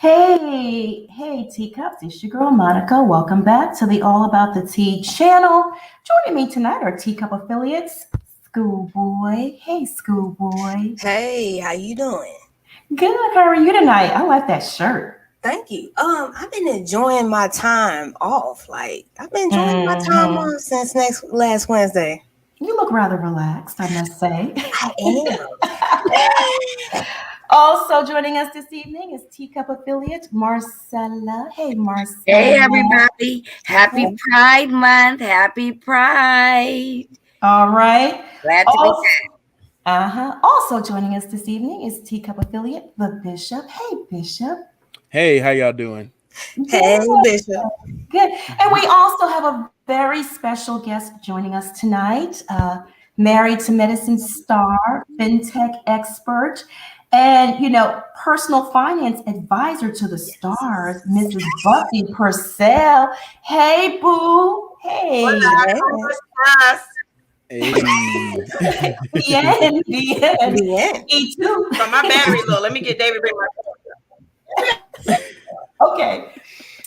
Hey, teacups, it's your girl Monica. Welcome back to the All About the Tea channel. Joining me tonight are Teacup affiliates, Schoolboy. Hey, Schoolboy. Hey, how you doing? Good. How are you tonight? I like that shirt. Thank you. I've been enjoying my time off. I've been enjoying my time off since last Wednesday. You look rather relaxed, I must say. I am. Also joining us this evening is Teacup affiliate Marcella. Hey, Marcella. Hey, everybody. Happy Pride Month. Happy Pride. All right. Glad to be back. Also joining us this evening is Teacup affiliate, the Bishop. Hey, Bishop. Hey, how y'all doing? Hey, Bishop. Good. And we also have a very special guest joining us tonight, married to medicine star, fintech expert, and, personal finance advisor to the stars, Mrs. Buffy Purcell. Hey, boo. Hey. Hey. The end. Me too. So my battery's low. Let me get David bring my Okay.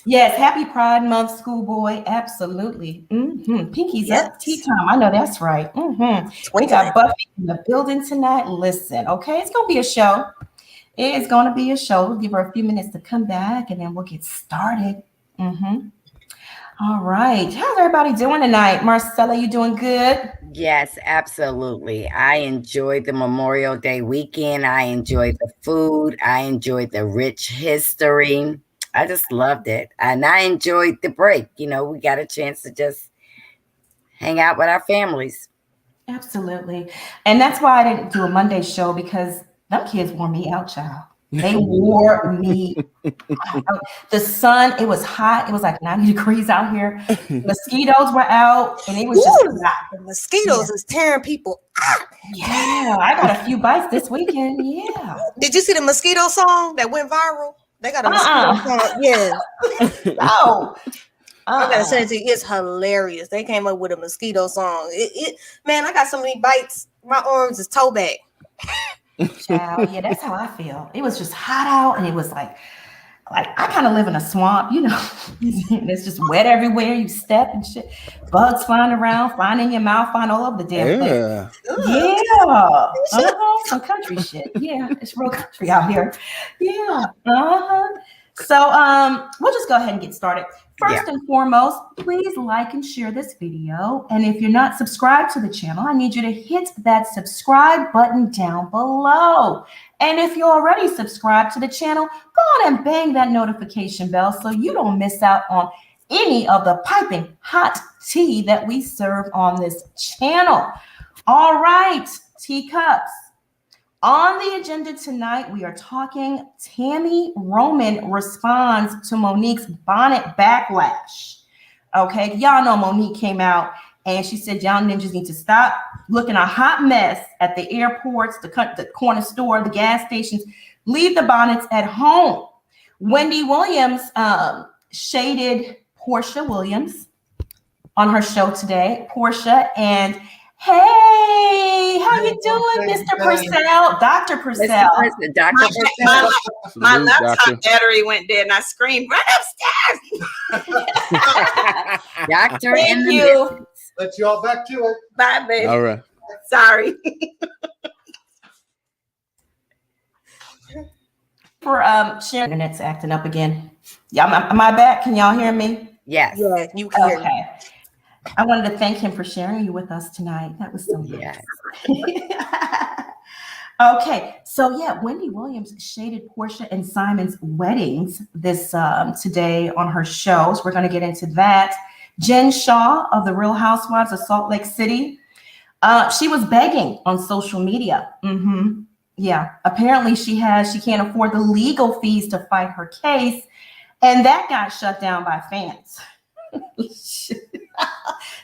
Yes, happy Pride Month, Schoolboy. Absolutely. Pinky's up. Tea time. I know that's right. We got Buffy in the building tonight. Listen, okay, it's gonna be a show. It is gonna be a show. We'll give her a few minutes to come back, and then we'll get started. All right. How's everybody doing tonight? Marcella, you doing good? Yes, absolutely. I enjoyed the Memorial Day weekend. I enjoyed the food. I enjoyed the rich history. I just loved it. And I enjoyed the break. We got a chance to just hang out with our families. Absolutely. And that's why I didn't do a Monday show, because them kids wore me out, child. They wore me out. The sun, it was hot. It was like 90 degrees out here. Mosquitoes were out, and it was just hot. The mosquitoes is tearing people out. Yeah, I got a few bites this weekend. Yeah. Did you see the mosquito song that went viral? They got a mosquito song. Yeah. No. I gotta send it to you. It's hilarious. They came up with a mosquito song. Man, I got so many bites. My arms is toe back. Child, yeah, that's how I feel. It was just hot out, and it was like I kind of live in a swamp, It's just wet everywhere. You step and shit. Bugs flying around, flying in your mouth, flying all over the damn place. Yeah. Some country shit. Yeah, it's real country out here. Yeah. So we'll just go ahead and get started. First and foremost, please like and share this video. And if you're not subscribed to the channel, I need you to hit that subscribe button down below. And if you're already subscribed to the channel, go on and bang that notification bell so you don't miss out on any of the piping hot tea that we serve on this channel. All right, teacups. On the agenda tonight, we are talking Tami Roman responds to Monique's Bonnet Backlash. Okay, y'all know Monique came out and she said y'all ninjas need to stop looking a hot mess at the airports, the corner store, the gas stations. Leave the bonnets at home. Wendy Williams shaded Porsha Williams on her show today. Porsha and hey, how you doing, Mr. Purcell? Dr. Purcell. Dr. Purcell. My laptop battery went dead and I screamed, run upstairs. Doctor Thank in the you. business. Let you all back to it. Bye, baby. All right. Sorry. For sharing, internet's acting up again. Yeah, am I back? Can y'all hear me? Yes. Yeah, you can hear me. Okay. I wanted to thank him for sharing you with us tonight. That was so nice. Yes. Okay, so yeah, Wendy Williams shaded Porsha and Simon's weddings this today on her show. So we're going to get into that. Jen Shah of the Real Housewives of Salt Lake City. She was begging on social media. Yeah, apparently she can't afford the legal fees to fight her case, and that got shut down by fans.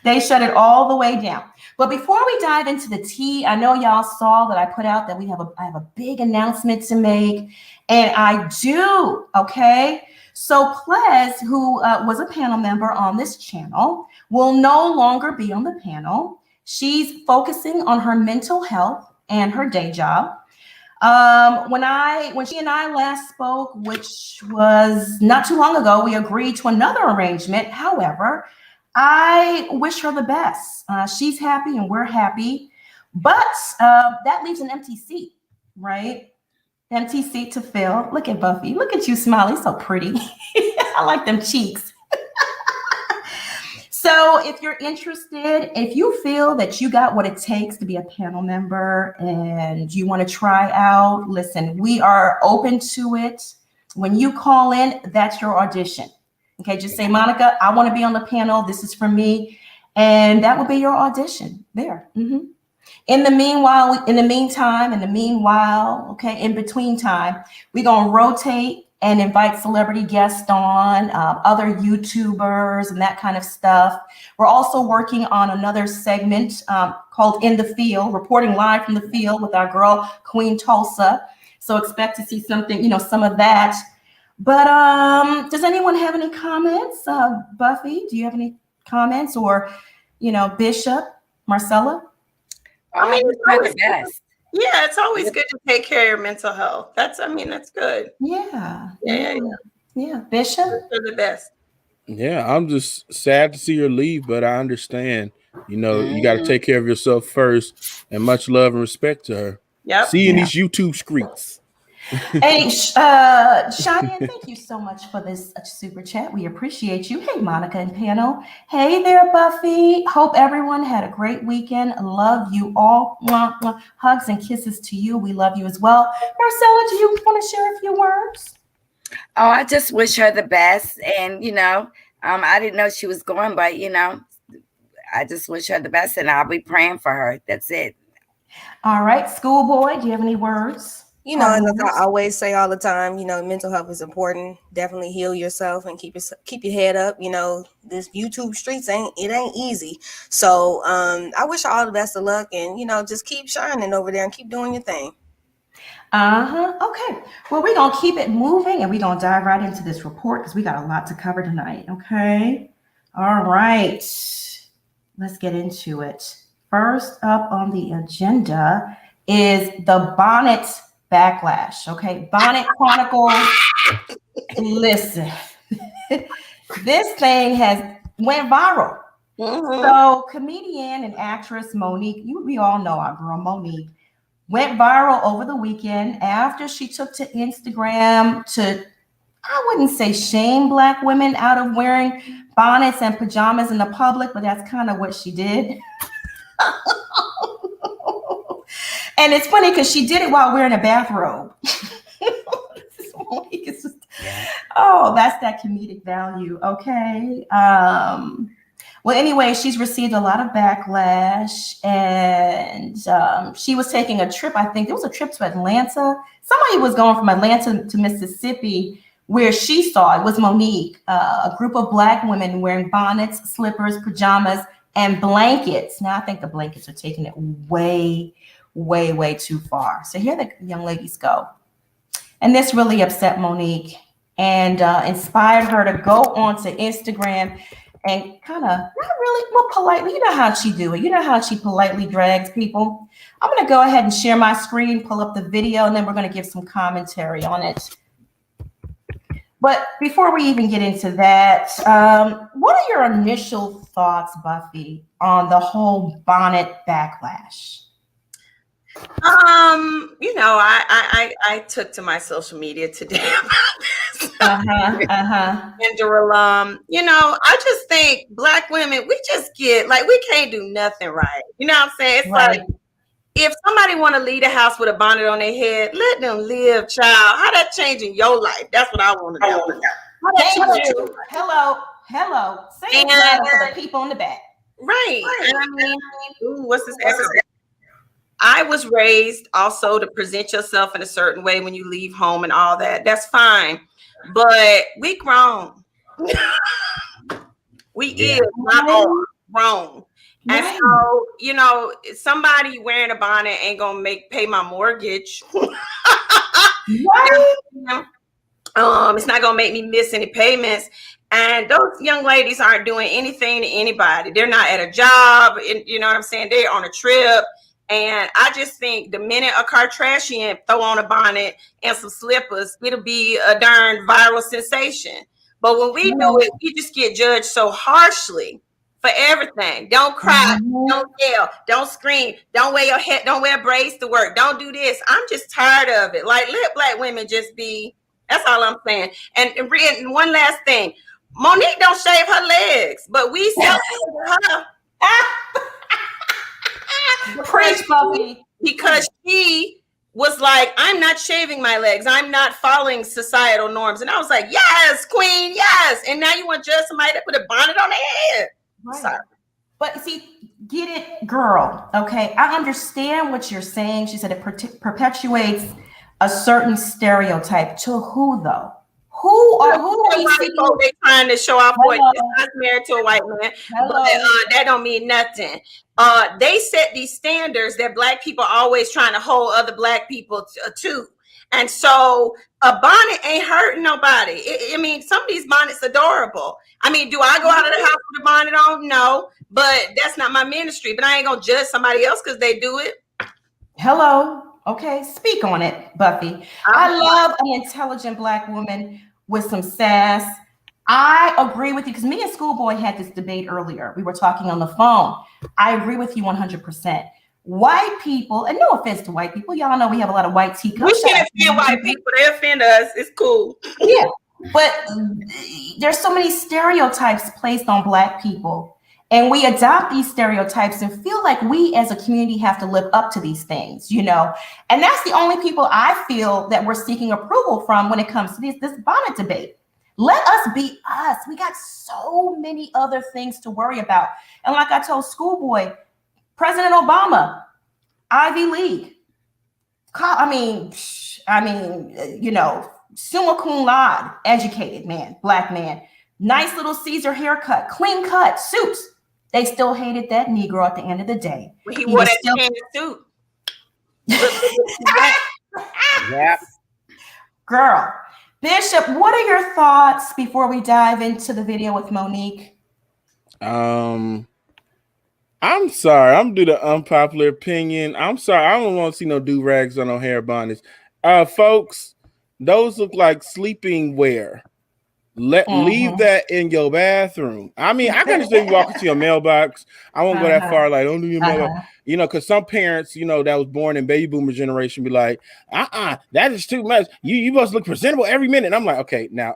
They shut it all the way down. But before we dive into the tea, I know y'all saw that I put out that I have a big announcement to make, and I do. Okay, so Ples, who was a panel member on this channel, will no longer be on the panel. She's focusing on her mental health and her day job. When she and I last spoke, which was not too long ago, we agreed to another arrangement. However, I wish her the best. She's happy and we're happy, but that leaves an empty seat, right? Empty seat to fill. Look at Buffy. Look at you smiling. So pretty. I like them cheeks. So if you're interested, if you feel that you got what it takes to be a panel member and you want to try out, listen, we are open to it. When you call in, that's your audition. Okay, just say, Monica, I want to be on the panel. This is for me. And that will be your audition there. Mm-hmm. In the meanwhile, in between time, we're going to rotate and invite celebrity guests on, other YouTubers and that kind of stuff. We're also working on another segment called In the Field, reporting live from the field with our girl, Queen Tulsa. So expect to see something, some of that. But does anyone have any comments? Buffy, do you have any comments? Or, Bishop, Marcella? I mean, it's always the best. Yeah, it's always good to take care of your mental health. That's good. Yeah. Bishop? They're the best. Yeah, I'm just sad to see her leave, but I understand. You got to take care of yourself first, and much love and respect to her. Yep. See you in these YouTube streets. Hey, Cheyenne, thank you so much for this super chat. We appreciate you. Hey, Monica and panel. Hey there, Buffy. Hope everyone had a great weekend. Love you all. Mwah, mwah. Hugs and kisses to you. We love you as well. Marcella, do you want to share a few words? Oh, I just wish her the best. And, I didn't know she was going, but, I just wish her the best, and I'll be praying for her. That's it. All right. Schoolboy, do you have any words? As I always say all the time, mental health is important. Definitely heal yourself and keep your head up. This YouTube streets ain't easy. So I wish her all the best of luck, and just keep shining over there and keep doing your thing. Okay. Well, we're gonna keep it moving and we're gonna dive right into this report because we got a lot to cover tonight. Okay. All right. Let's get into it. First up on the agenda is the Bonnet Backlash. Okay, Bonnet Chronicles. Listen, this thing went viral. Mm-hmm. So, comedian and actress Monique, we all know our girl Monique, went viral over the weekend after she took to Instagram to, I wouldn't say shame Black women out of wearing bonnets and pajamas in the public, but that's kind of what she did. And it's funny because she did it while wearing a bathrobe. Oh, that's that comedic value. Okay. Well, anyway, she's received a lot of backlash, and she was taking a trip. I think it was a trip to Atlanta. Somebody was going from Atlanta to Mississippi, where she saw, it was Monique, a group of Black women wearing bonnets, slippers, pajamas, and blankets. Now, I think the blankets are taking it way, way, way too far. So here the young ladies go. And this really upset Monique and inspired her to go onto Instagram and kind of, not really, well, politely, you know how she do it. You know how she politely drags people. I'm going to go ahead and share my screen, pull up the video, and then we're going to give some commentary on it. But before we even get into that, what are your initial thoughts, Buffy, on the whole bonnet backlash? I took to my social media today about this. And I just think Black women, we just get we can't do nothing right. You know what I'm saying? It's right. Like, if somebody want to leave the house with a bonnet on their head, let them live, child. How that changing your life? That's what I want to know. Hello. Say it for the people in the back. Right. And I mean, what's this? I was raised also to present yourself in a certain way when you leave home and all that. That's fine. But we grown. We is not all grown. And so, somebody wearing a bonnet ain't gonna pay my mortgage. It's not gonna make me miss any payments. And those young ladies aren't doing anything to anybody. They're not at a job. You know what I'm saying? They're on a trip. And I just think the minute a Kardashian throw on a bonnet and some slippers, it'll be a darn viral sensation. But when we do it, we just get judged so harshly for everything. Don't cry, don't yell, don't scream, don't wear your head, don't wear braids to work, don't do this. I'm just tired of it. Like, let black women just be. That's all I'm saying. And one last thing, Monique don't shave her legs, but we celebrate her. Preach, Buffy. Because she was like, I'm not shaving my legs. I'm not following societal norms. And I was like, yes, queen, yes. And now you want to judge somebody that put a bonnet on their head. Right. Sorry. But see, get it, girl. Okay, I understand what you're saying. She said it perpetuates a certain stereotype. To who, though? Who are they trying to show off what is married to a white man? But that don't mean nothing. They set these standards that black people are always trying to hold other black people to. And so a bonnet ain't hurting nobody. I mean, some of these bonnets adorable. I mean, do I go out of the house with a bonnet on? No, but that's not my ministry. But I ain't gonna judge somebody else because they do it. Hello. Okay, speak on it, Buffy. I love an intelligent black woman with some sass. I agree with you because me and Schoolboy had this debate earlier. We were talking on the phone. I agree with you 100%. White people, and no offense to white people, y'all know we have a lot of white teacups. We can't offend white people. They offend us. It's cool. Yeah, but there's so many stereotypes placed on black people. And we adopt these stereotypes and feel like we as a community have to live up to these things, you know? And that's the only people I feel that we're seeking approval from when it comes to this bonnet debate. Let us be us. We got so many other things to worry about. And like I told Schoolboy, President Obama, Ivy League. I mean, you know, summa cum laude, educated man, black man, nice little Caesar haircut, clean cut, suits. They still hated that Negro at the end of the day. Well, he wore that suit. Yep. Girl, Bishop, what are your thoughts before we dive into the video with Monique? I'm sorry. I'm gonna do the unpopular opinion. I'm sorry. I don't want to see no do-rags or no hair bonnets. Folks, those look like sleeping wear. Leave that in your bathroom. I mean, I can understand you walk into your mailbox. I won't go that far. Like, don't do your mailbox. You know, because some parents, you know, that was born in baby boomer generation be like, that is too much. You must look presentable every minute. And I'm like, okay, now,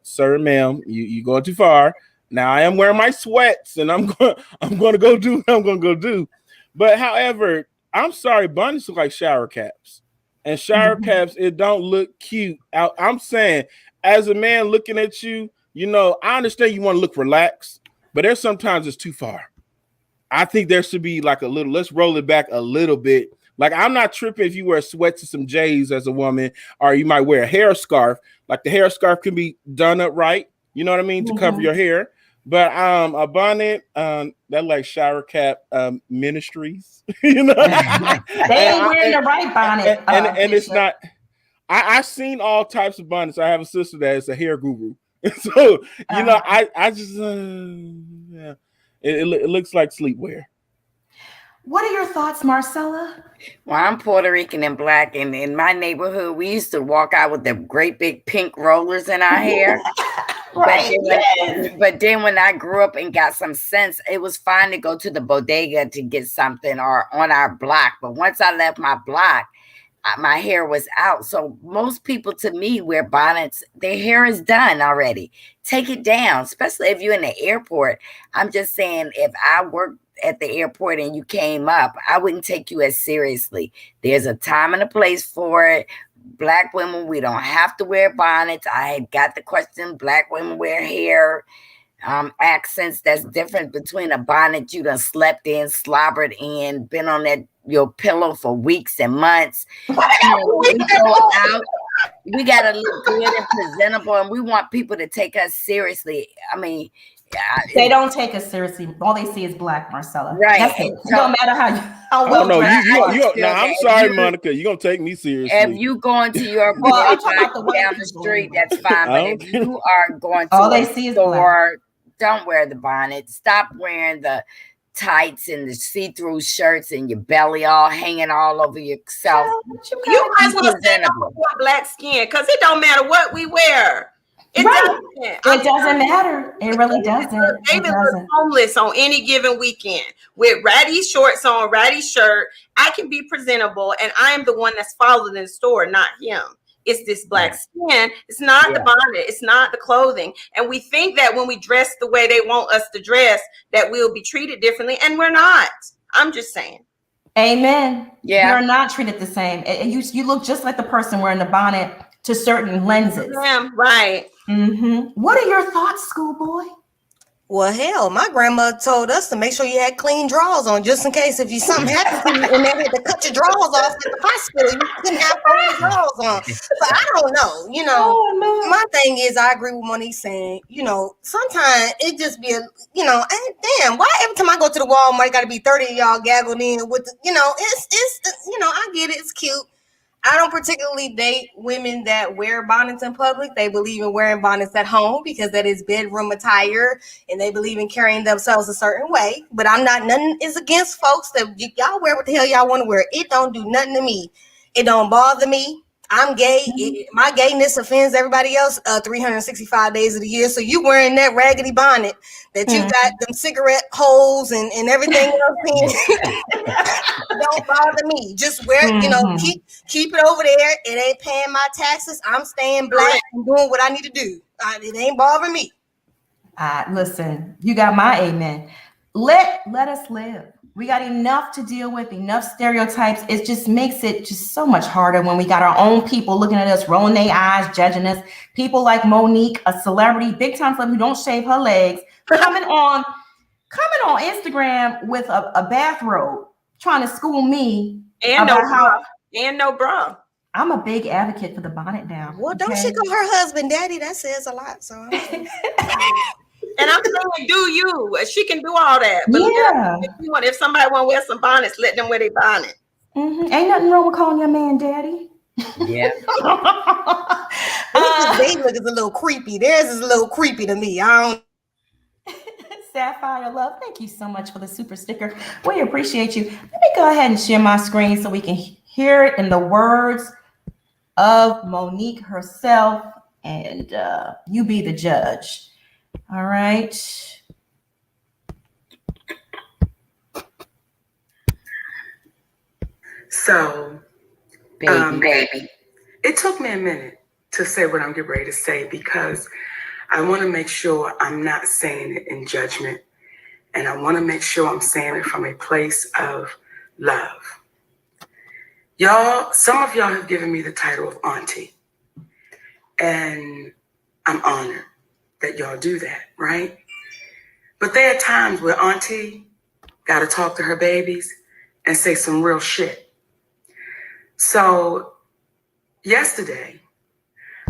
sir, ma'am, you going too far. Now I am wearing my sweats and I'm gonna go do what I'm gonna go do. But however, I'm sorry, bonnets look like shower caps. And shower caps, it don't look cute. I'm saying, as a man looking at you, you know, I understand you want to look relaxed, but there's sometimes it's too far. I think there should be like a little, let's roll it back a little bit. Like, I'm not tripping if you wear sweats and some J's as a woman, or you might wear a hair scarf. Like, the hair scarf can be done up right, you know what I mean, to cover your hair. But a bonnet, that like shower cap ministries, you know. They ain't wearing the right bonnet. And it's not. I've seen all types of bonnets. I have a sister that is a hair guru, so you know, I just yeah, it looks like sleepwear. What are your thoughts, Marcella? Well, I'm Puerto Rican and black, and in my neighborhood, we used to walk out with the great big pink rollers in our hair. Right. But then when I grew up and got some sense, it was fine to go to the bodega to get something or on our block. But once I left my block, my hair was out. So most people to me wear bonnets. Their hair is done already. Take it down, especially if you're in the airport. I'm just saying, if I worked at the airport and you came up, I wouldn't take you as seriously. There's a time and a place for it. Black women, we don't have to wear bonnets. I had got the question, black women wear hair accents that's different between a bonnet you done slept in, slobbered in, been on your pillow for weeks and months. We go out, we got to look good and presentable, and we want people to take us seriously. I mean, they don't take us seriously. All they see is black, Marcella. Right. That's it. So, no matter how well. No, now I'm sorry, Monica. You're gonna take me seriously. If you going to your down the street, that's fine. But if you are going to all they see is store, don't wear the bonnet. Stop wearing the tights and the see-through shirts and your belly all hanging all over yourself. You might as well stand up for black skin because it don't matter what we wear. It doesn't matter. It really doesn't. They look homeless on any given weekend with ratty shorts on, ratty shirt. I can be presentable, and I am the one that's followed in the store, not him. It's this black skin. It's not the bonnet. It's not the clothing. And we think that when we dress the way they want us to dress, that we'll be treated differently, and we're not. I'm just saying. Amen. Yeah, we're not treated the same. You look just like the person wearing the bonnet to certain lenses. Yeah, right. Mm-hmm. What are your thoughts, schoolboy? Well, hell, my grandma told us to make sure you had clean drawers on, just in case if something happened to you and they had to cut your drawers off at the hospital, you couldn't have folded drawers on. So I don't know, my thing is, I agree with Monique saying, sometimes it just be damn, why every time I go to the Walmart, got to be 30 of y'all gaggled in with, I get it, it's cute. I don't particularly date women that wear bonnets in public. They believe in wearing bonnets at home because that is bedroom attire, and they believe in carrying themselves a certain way. But nothing is against folks that y'all wear what the hell y'all want to wear. It don't do nothing to me. It don't bother me. I'm gay. My gayness offends everybody else 365 days of the year. So you wearing that raggedy bonnet that you got them cigarette holes and everything else in, don't bother me. Just wear, keep it over there. It ain't paying my taxes. I'm staying black and doing what I need to do. It ain't bothering me. Listen, you got my amen. Let us live. We got enough to deal with, enough stereotypes. It just makes it just so much harder when we got our own people looking at us, rolling their eyes, judging us. People like Monique, a celebrity, big time celebrity who don't shave her legs, coming on Instagram with a bathrobe, trying to school me and no bra. I'm a big advocate for the bonnet now. Well, don't she call her husband daddy? That says a lot. So and I'm saying, do you? She can do all that. But if somebody want to wear some bonnets, let them wear their bonnet. Mm-hmm. Ain't nothing wrong with calling your man daddy. Yeah. They look is a little creepy. Theirs is a little creepy to me. I don't. Sapphire Love, thank you so much for the super sticker. We appreciate you. Let me go ahead and share my screen so we can hear it in the words of Monique herself, and you be the judge. All right. So, baby, it took me a minute to say what I'm getting ready to say because I want to make sure I'm not saying it in judgment, and I want to make sure I'm saying it from a place of love. Y'all, some of y'all have given me the title of auntie, and I'm honored that y'all do that, right? But there are times where auntie got to talk to her babies and say some real shit. So yesterday,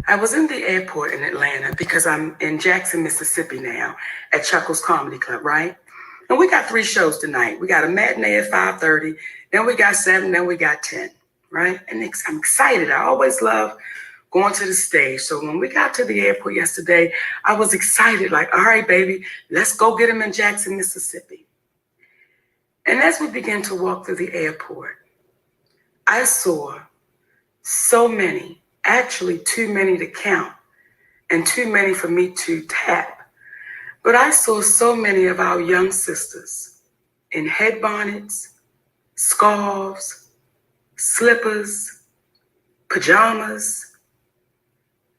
I was in the airport in Atlanta because I'm in Jackson, Mississippi now at Chuckles Comedy Club, right? And we got 3 shows tonight. We got a matinee at 5:30, then we got 7, then we got 10, right? And I'm excited. I always love going to the stage. So when we got to the airport yesterday, I was excited, like, all right, baby, let's go get him in Jackson, Mississippi. And as we began to walk through the airport, I saw so many, actually too many to count and too many for me to tap. But I saw so many of our young sisters in head bonnets, scarves, slippers, pajamas,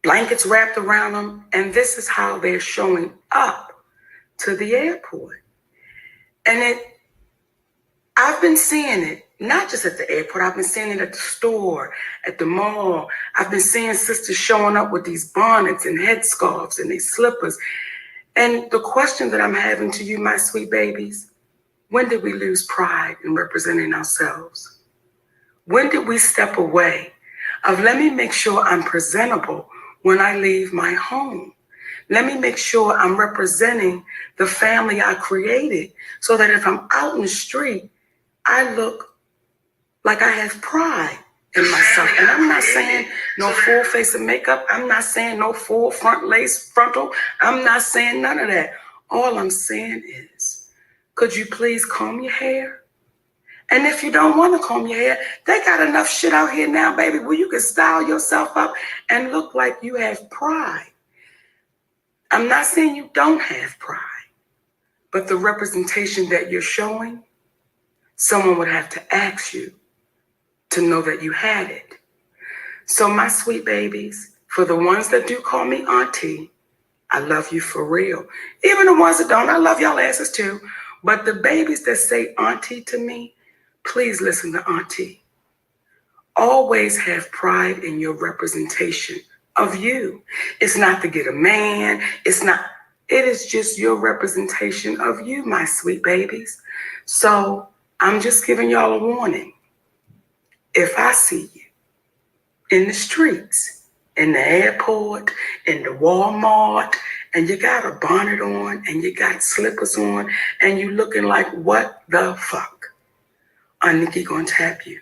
blankets wrapped around them, and this is how they're showing up to the airport. And I've been seeing it, not just at the airport, I've been seeing it at the store, at the mall. I've been seeing sisters showing up with these bonnets and headscarves and these slippers. And the question that I'm having to you, my sweet babies, when did we lose pride in representing ourselves? When did we step away of let me make sure I'm presentable when I leave my home? Let me make sure I'm representing the family I created so that if I'm out in the street, I look like I have pride in myself. And I'm not saying no full face of makeup. I'm not saying no full front lace frontal. I'm not saying none of that. All I'm saying is could you please comb your hair? And if you don't want to comb your hair, they got enough shit out here now, baby, where you can style yourself up and look like you have pride. I'm not saying you don't have pride, but the representation that you're showing, someone would have to ask you to know that you had it. So my sweet babies, for the ones that do call me auntie, I love you for real. Even the ones that don't, I love y'all asses too. But the babies that say auntie to me, please listen to auntie. Always have pride in your representation of you. It's not to get a man. It is just your representation of you, my sweet babies. So I'm just giving y'all a warning. If I see you in the streets, in the airport, in the Walmart, and you got a bonnet on and you got slippers on and you looking like what the fuck, Nikki gonna tap you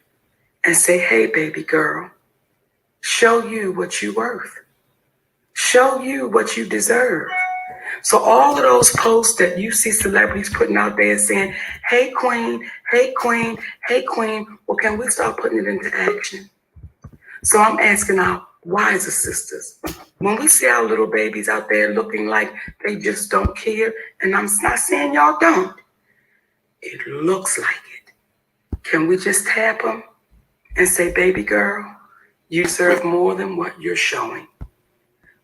and say, hey, baby girl, show you what you worth. Show you what you deserve. So all of those posts that you see celebrities putting out there saying, hey, queen, hey, queen, hey, queen, well, can we start putting it into action? So I'm asking our wiser sisters, when we see our little babies out there looking like they just don't care, and I'm not saying y'all don't, it looks like it. Can we just tap them and say, baby girl, you deserve more than what you're showing.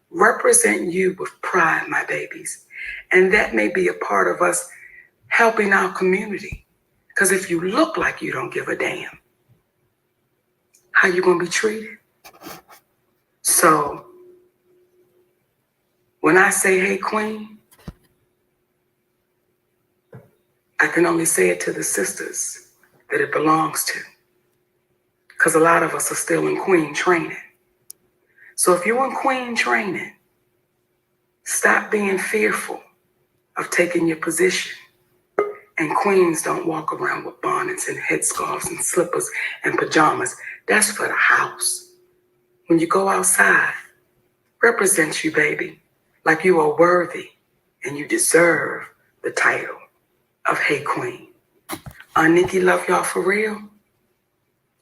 Represent you with pride, my babies. And that may be a part of us helping our community. Because if you look like you don't give a damn, how you gonna be treated? So when I say, hey, queen, I can only say it to the sisters that it belongs to. Because a lot of us are still in queen training. So if you're in queen training, stop being fearful of taking your position. And queens don't walk around with bonnets and headscarves and slippers and pajamas. That's for the house. When you go outside, represent you, baby, like you are worthy and you deserve the title of Hey Queen. Nikki love y'all for real.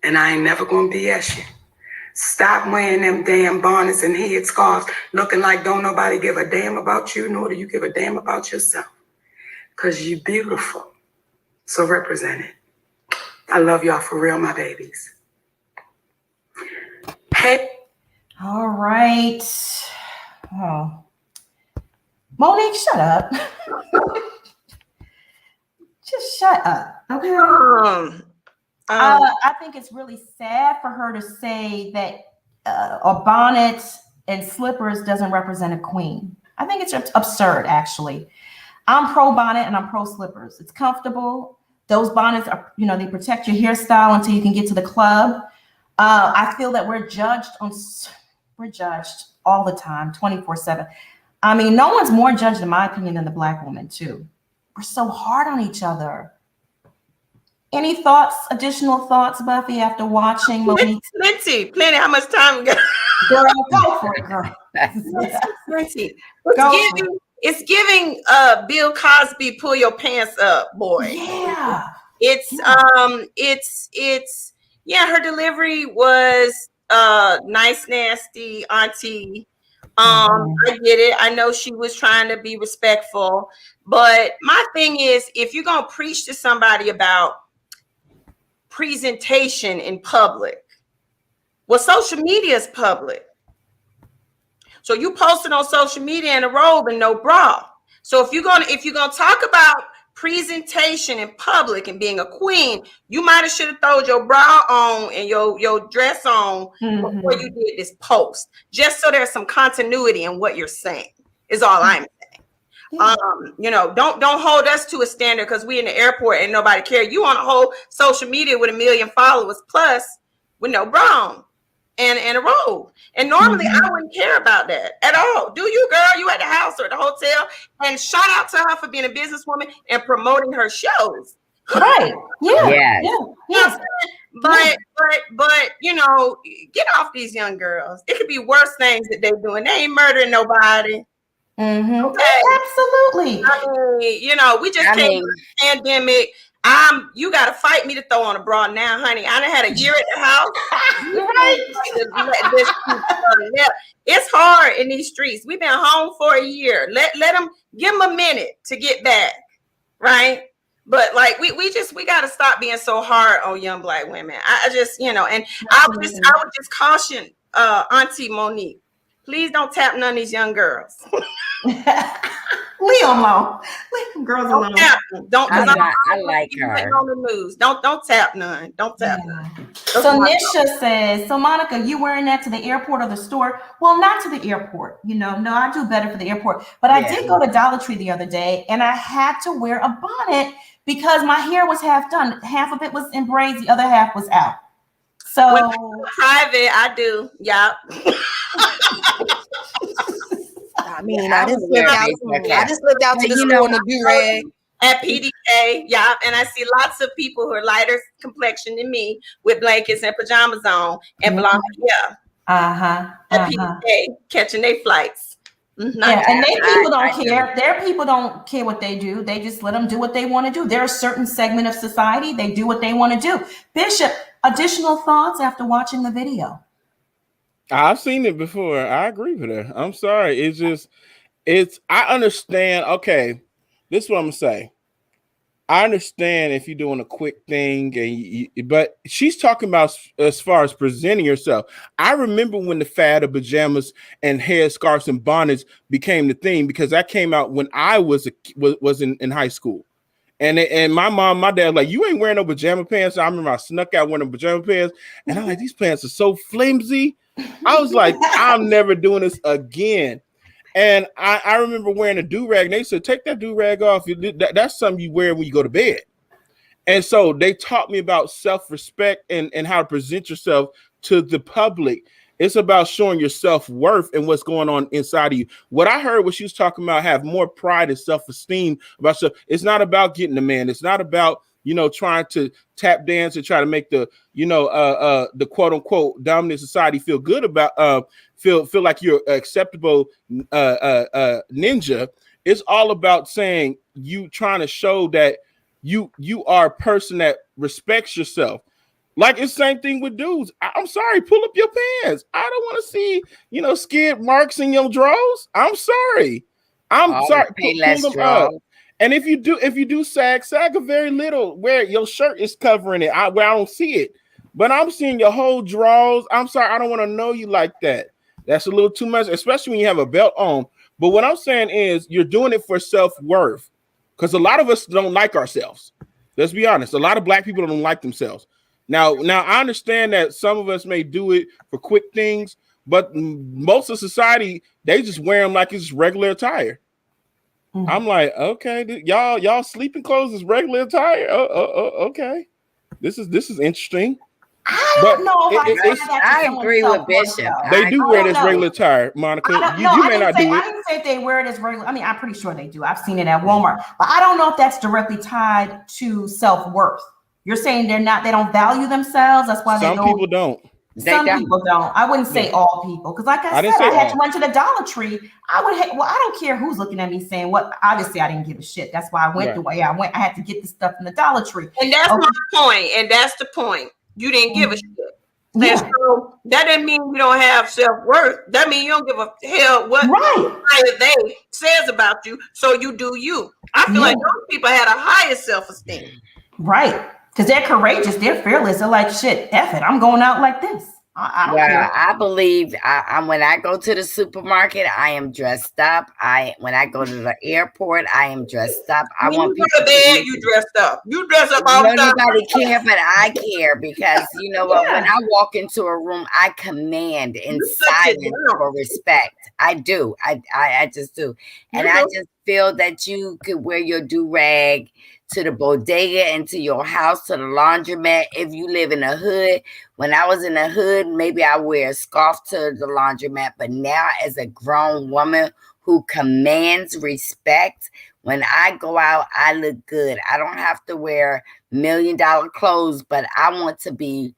And I ain't never gonna BS you. Stop wearing them damn bonnets and headscarves looking like don't nobody give a damn about you, nor do you give a damn about yourself. Because you're beautiful. So represent it. I love y'all for real, my babies. Hey. All right. Oh. Monique, shut up. Just shut up. Okay. I think it's really sad for her to say that a bonnet and slippers doesn't represent a queen. I think it's absurd, actually. I'm pro bonnet and I'm pro slippers. It's comfortable. Those bonnets are, they protect your hairstyle until you can get to the club. I feel that we're judged all the time, 24/7. I mean, no one's more judged, in my opinion, than the Black woman, too. We're so hard on each other. Any thoughts, additional thoughts, Buffy, after watching Monique? Plenty. How much time we got? Girl, go for it, girl. Plenty. It's giving Bill Cosby pull your pants up, boy. Yeah. Her delivery was nice, nasty, auntie. I get it. I know she was trying to be respectful, but my thing is, if you're gonna preach to somebody about presentation in public, well, social media is public. So you posted on social media in a robe and no bra. So if you're gonna talk about presentation in public and being a queen, you might have should have thrown your bra on and your dress on before you did this post, just so there's some continuity in what you're saying. Is all I'm saying. Yeah. Don't hold us to a standard because we in the airport and nobody cares. You on a whole social media with 1 million followers plus with no bra on and a robe. And normally I wouldn't care about that at all. Do you, girl? You at the house or at the hotel? And shout out to her for being a businesswoman and promoting her shows. Right. Yeah. Yes. But get off these young girls. It could be worse things that they're doing. They ain't murdering nobody. Okay. Absolutely. I mean, we just came through the pandemic. You got to fight me to throw on a bra now, honey. I done had a year at the house. It's hard in these streets. We've been home for a year. Let them give them a minute to get back, right? But like we got to stop being so hard on young Black women. I just and I would just caution Auntie Monique, please don't tap none of these young girls. Leave them alone. Leave them girls alone. Don't. I like her. On the news. Don't tap none. Don't tap none. So Nisha says, so Monica, you wearing that to the airport or the store? Well, not to the airport. No, I do better for the airport. But I did go to Dollar Tree the other day, and I had to wear a bonnet because my hair was half done. Half of it was in braids, the other half was out. So private, I do. Yeah. I mean, I just slipped out to the store in a do-rag. At PDK, yeah, and I see lots of people who are lighter complexion than me with blankets and pajamas on and blonde hair. At PDK, catching their flights. Yeah, and people don't care. Their people don't care what they do. They just let them do what they want to do. They're a certain segment of society. They do what they want to do. Bishop, additional thoughts after watching the video? I've seen it before. I agree with her. I'm sorry. I understand. Okay, this is what I'm gonna say. I understand if you're doing a quick thing, but she's talking about as far as presenting yourself. I remember when the fad of pajamas and hair scarves and bonnets became the thing, because that came out when I was in high school. And my mom, my dad, like, you ain't wearing no pajama pants. I remember I snuck out wearing pajama pants, and I'm like, these pants are so flimsy. I was like, I'm never doing this again. And I remember wearing a do-rag, and they said, take that do-rag off. That's something you wear when you go to bed. And so they taught me about self-respect and how to present yourself to the public. It's about showing your self-worth and what's going on inside of you. What I heard, what she was talking about, have more pride and self-esteem about stuff. It's not about getting a man. It's not about, trying to tap dance and try to make the quote unquote dominant society feel good about, feel like you're acceptable ninja. It's all about saying, you trying to show that you are a person that respects yourself. Like, it's the same thing with dudes. I'm sorry, pull up your pants. I don't want to see, skid marks in your drawers. I'm sorry. I'm sorry. Pull them up. And if you do sag a very little, where your shirt is covering it, where I don't see it. But I'm seeing your whole drawers. I'm sorry, I don't want to know you like that. That's a little too much, especially when you have a belt on. But what I'm saying is, you're doing it for self-worth, because a lot of us don't like ourselves. Let's be honest. A lot of Black people don't like themselves. Now I understand that some of us may do it for quick things, but most of society, they just wear them like it's regular attire. Mm-hmm. I'm like, okay, y'all sleeping clothes is regular attire. Okay, this is interesting. I don't know if I agree with Bishop. They do wear this regular attire, Monica. You may not do it. I didn't say if they wear it as regular. I mean, I'm pretty sure they do. I've seen it at Walmart, but I don't know if that's directly tied to self-worth. You're saying they don't value themselves. That's why some people don't. Some people don't. I wouldn't say all people, because like I said, I had to run to the Dollar Tree. I don't care who's looking at me saying what. Obviously, I didn't give a shit. That's why I went the way I went. I had to get the stuff from the Dollar Tree. And that's my point. And that's the point. You didn't give a shit. Yeah. So that doesn't mean you don't have self-worth. That means you don't give a hell what they says about you. So you do you. I feel like those people had a higher self-esteem. Right. Because they're courageous, they're fearless. They're like, shit, F it, I'm going out like this. I don't care. I believe when I go to the supermarket, I am dressed up. When I go to the airport, I am dressed up. I want people to bed. You dressed up. You dress up all the time. Nobody care, but I care, because you know what? When I walk into a room, I command in silence for respect. I do. I just do, and I just feel that you could wear your do-rag to the bodega and to your house, to the laundromat. If you live in a hood, when I was in the hood, maybe I wear a scarf to the laundromat. But now, as a grown woman who commands respect, when I go out, I look good. I don't have to wear $1 million clothes, but I want to be,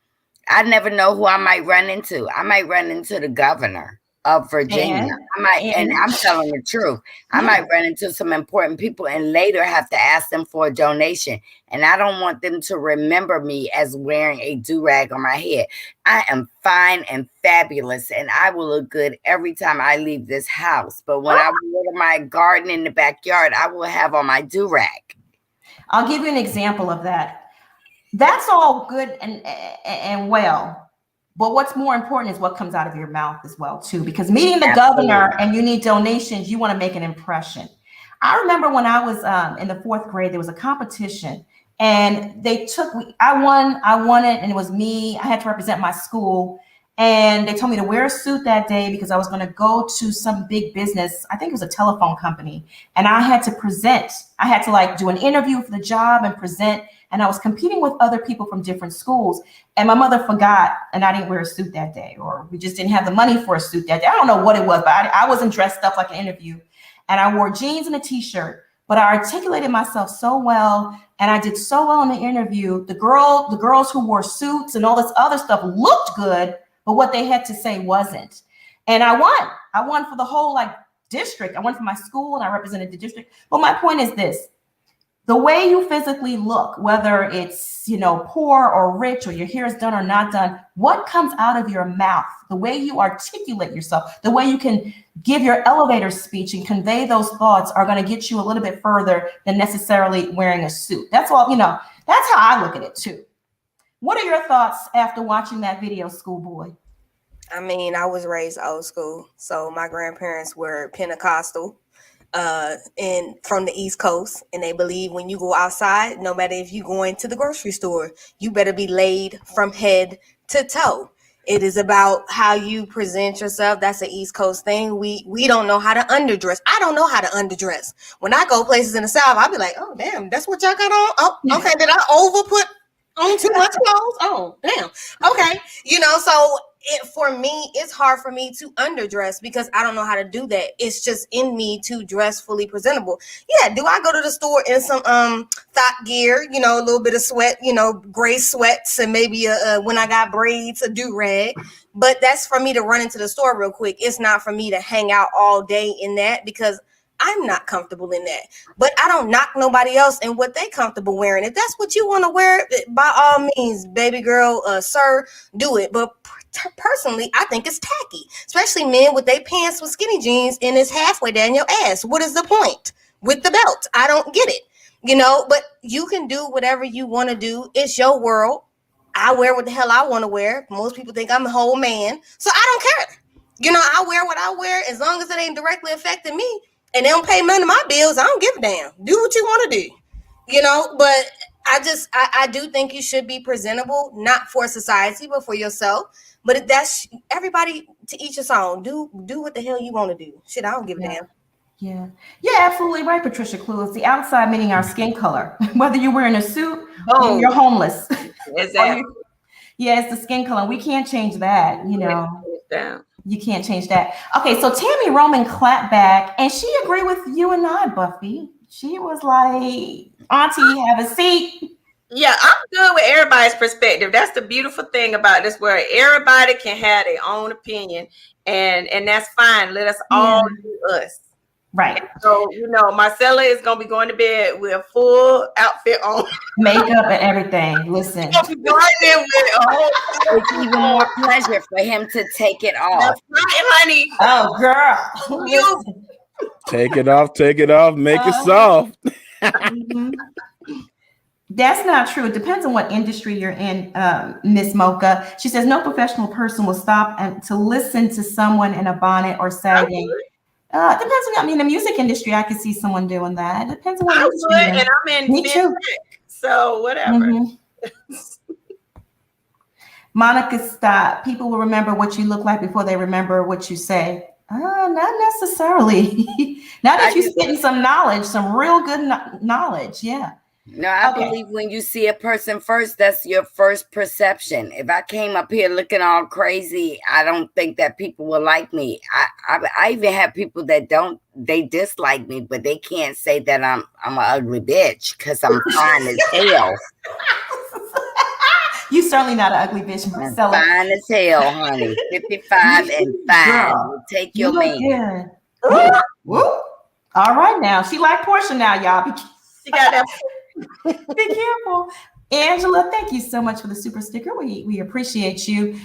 I never know who I might run into. I might run into the governor of Virginia. And I'm telling the truth. I might run into some important people and later have to ask them for a donation. And I don't want them to remember me as wearing a do-rag on my head. I am fine and fabulous, and I will look good every time I leave this house. But when I water my garden in the backyard, I will have on my do-rag. I'll give you an example of that. That's all good and well. But what's more important is what comes out of your mouth as well, too, because meeting the governor and you need donations, you want to make an impression. I remember when I was in the 4th grade, there was a competition and I won it, and it was me. I had to represent my school. And they told me to wear a suit that day because I was going to go to some big business. I think it was a telephone company. And I had to present. I had to do an interview for the job and present. And I was competing with other people from different schools. And my mother forgot, and I didn't wear a suit that day, or we just didn't have the money for a suit that day. I don't know what it was, but I wasn't dressed up like an interview. And I wore jeans and a t-shirt, but I articulated myself so well. And I did so well in the interview. The girls who wore suits and all this other stuff looked good, but what they had to say wasn't. And I won. I won for the whole district. I won for my school and I represented the district. But my point is this: the way you physically look, whether it's, poor or rich, or your hair is done or not done, what comes out of your mouth, the way you articulate yourself, the way you can give your elevator speech and convey those thoughts are going to get you a little bit further than necessarily wearing a suit. That's all, that's how I look at it too. What are your thoughts after watching that video, Schoolboy? I mean, I was raised old school. So my grandparents were Pentecostal and from the East Coast. And they believe when you go outside, no matter if you're going to the grocery store, you better be laid from head to toe. It is about how you present yourself. That's an East Coast thing. We don't know how to underdress. I don't know how to underdress. When I go places in the South, I'll be like, oh, damn, that's what y'all got on? Oh, okay. Did I overput on too much clothes? Oh, damn. Okay. So for me, it's hard for me to underdress because I don't know how to do that. It's just in me to dress fully presentable. Yeah. Do I go to the store in some thought gear, a little bit of sweat, gray sweats, and maybe when I got braids, a do-rag. But that's for me to run into the store real quick. It's not for me to hang out all day in that because I'm not comfortable in that. But I don't knock nobody else in what they comfortable wearing. If that's what you want to wear, by all means, baby girl, sir, do it. But personally, I think it's tacky, especially men with their pants with skinny jeans and it's halfway down your ass. What is the point with the belt? I don't get it, but you can do whatever you want to do. It's your world. I wear what the hell I want to wear. Most people think I'm a whole man, so I don't care. I wear what I wear as long as it ain't directly affecting me and they don't pay none of my bills. I don't give a damn. Do what you want to do, but I do think you should be presentable, not for society, but for yourself. But that's everybody to each his own. Do what the hell you want to do. Shit, I don't give a damn. Yeah. Yeah, absolutely right, Patricia Clue. It's the outside meaning our skin color. Whether you're wearing a suit or you're homeless. Exactly. It's the skin color. We can't change that, You can't change that. Okay, so Tami Roman clapped back and she agreed with you and I, Buffy. She was like, Auntie, have a seat. Yeah, I'm good with everybody's perspective. That's the beautiful thing about this world. Everybody can have their own opinion, and that's fine. Let us all do us. Right. And so, Marcella is going to be going to bed with a full outfit on. Makeup and everything. Listen. It's even more pleasure for him to take it off. That's right, honey. Oh, girl. You. Take it off, make it soft. Mm-hmm. That's not true. It depends on what industry you're in, Miss Mocha. She says no professional person will stop and to listen to someone in a bonnet or sagging. Depends on. The music industry. I could see someone doing that. It depends on what industry. And I'm in. Me too. So whatever. Mm-hmm. Monica, stop. People will remember what you look like before they remember what you say. Not necessarily. Now that you're spitting some knowledge, some real good knowledge. Yeah. No, I believe when you see a person first, that's your first perception. If I came up here looking all crazy, I don't think that people will like me. I even have people that they dislike me, but they can't say that I'm an ugly bitch because I'm fine as hell. You certainly not an ugly bitch, I'm Marcella. fine as hell, honey. 55 and fine. Girl, Take you your look man. good. Woo, woo. All right, now she like Porsha now, y'all. She got that. Be careful. Angela, thank you so much for the super sticker. We appreciate you.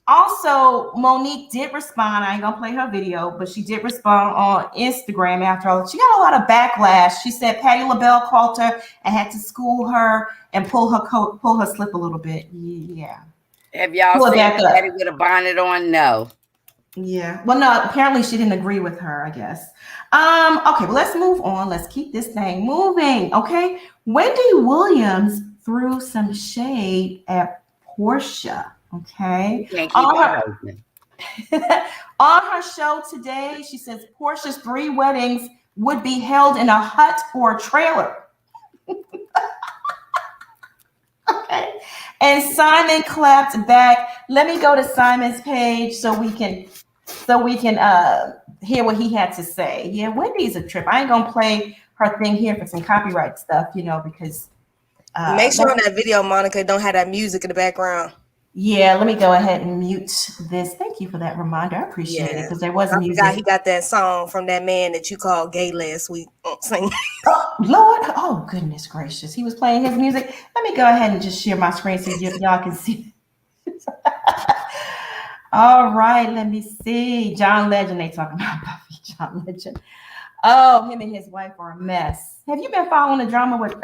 Also, Monique did respond. I ain't gonna play her video, but she did respond on Instagram after all. She got a lot of backlash. She said Patti LaBelle called her and had to school her and pull her slip a little bit. Yeah. Have y'all Pull it seen back up. Patty with a bonnet on? No. Yeah. Well, no, apparently she didn't agree with her, I guess. Okay, well, let's move on. Let's keep this thing moving. Okay. Wendy Williams threw some shade at Porsha. Okay. You can't keep it open. On her show today, she says Porsha's 3 weddings would be held in a hut or a trailer. Okay. And Simon clapped back. Let me go to Simon's page so we can hear what he had to say. Yeah, Wendy's a trip. I ain't gonna play her thing here for some copyright stuff, because make sure on that video, Monica, don't have that music in the background. Yeah, let me go ahead and mute this. Thank you for that reminder. I appreciate it because there was music. He got that song from that man that you called gay last week. Oh, Lord. Oh, goodness gracious. He was playing his music. Let me go ahead and just share my screen so y'all can see. All right, let me see. John Legend, they talking about Buffy. John Legend. Oh, him and his wife are a mess. Have you been following the drama with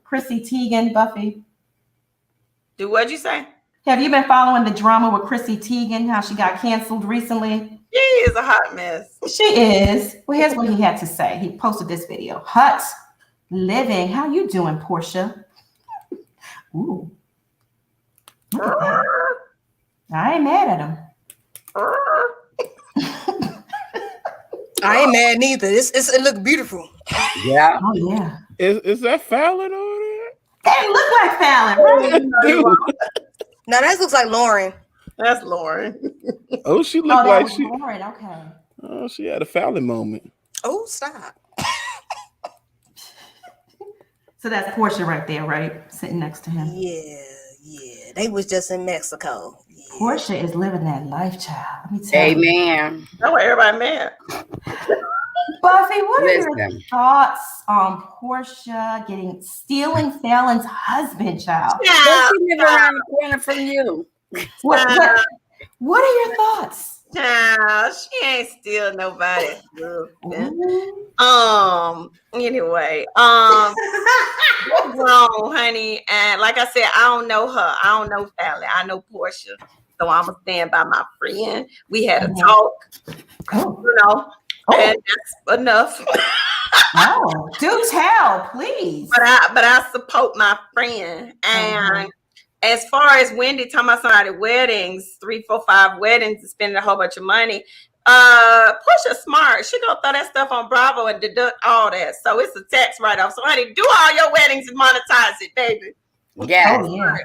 Chrissy Teigen, Buffy? Do what'd you say? Have you been following the drama with Chrissy Teigen, how she got canceled recently? She is a hot mess. She is. Well, here's what he had to say. He posted this video. Hut living. How you doing, Porsha? Ooh. Look at that. I ain't mad at him. I ain't mad neither. It look beautiful. Yeah. Oh, yeah. Is that Fallon over there? That look like Fallon, right? Now that looks like Lauren. That's Lauren. Oh, she looked like she. Lauren. Okay. Oh, she had a Fallon moment. Oh, stop. So that's Porsha right there, right? Sitting next to him. Yeah. They was just in Mexico. Yeah. Portia is living that life, child. Let me tell you. Amen. That's why everybody mad. Buffy, what are your thoughts on Portia stealing Fallon's husband, child? Don't she live around the corner from you? What are your thoughts? Child, she ain't steal nobody's husband. Anyway, what's wrong, honey? And like I said, I don't know her. I don't know Fallon. I know Portia. So I'm gonna stand by my friend. We had a talk, and that's enough. Oh, do tell, please. But I support my friend. And as far as Wendy talking about somebody weddings, 3, 4, 5 weddings and spending a whole bunch of money, Portia smart. She gonna throw that stuff on Bravo and deduct all that. So it's a tax write-off. So honey, do all your weddings and monetize it, baby. Yeah. Oh, yeah.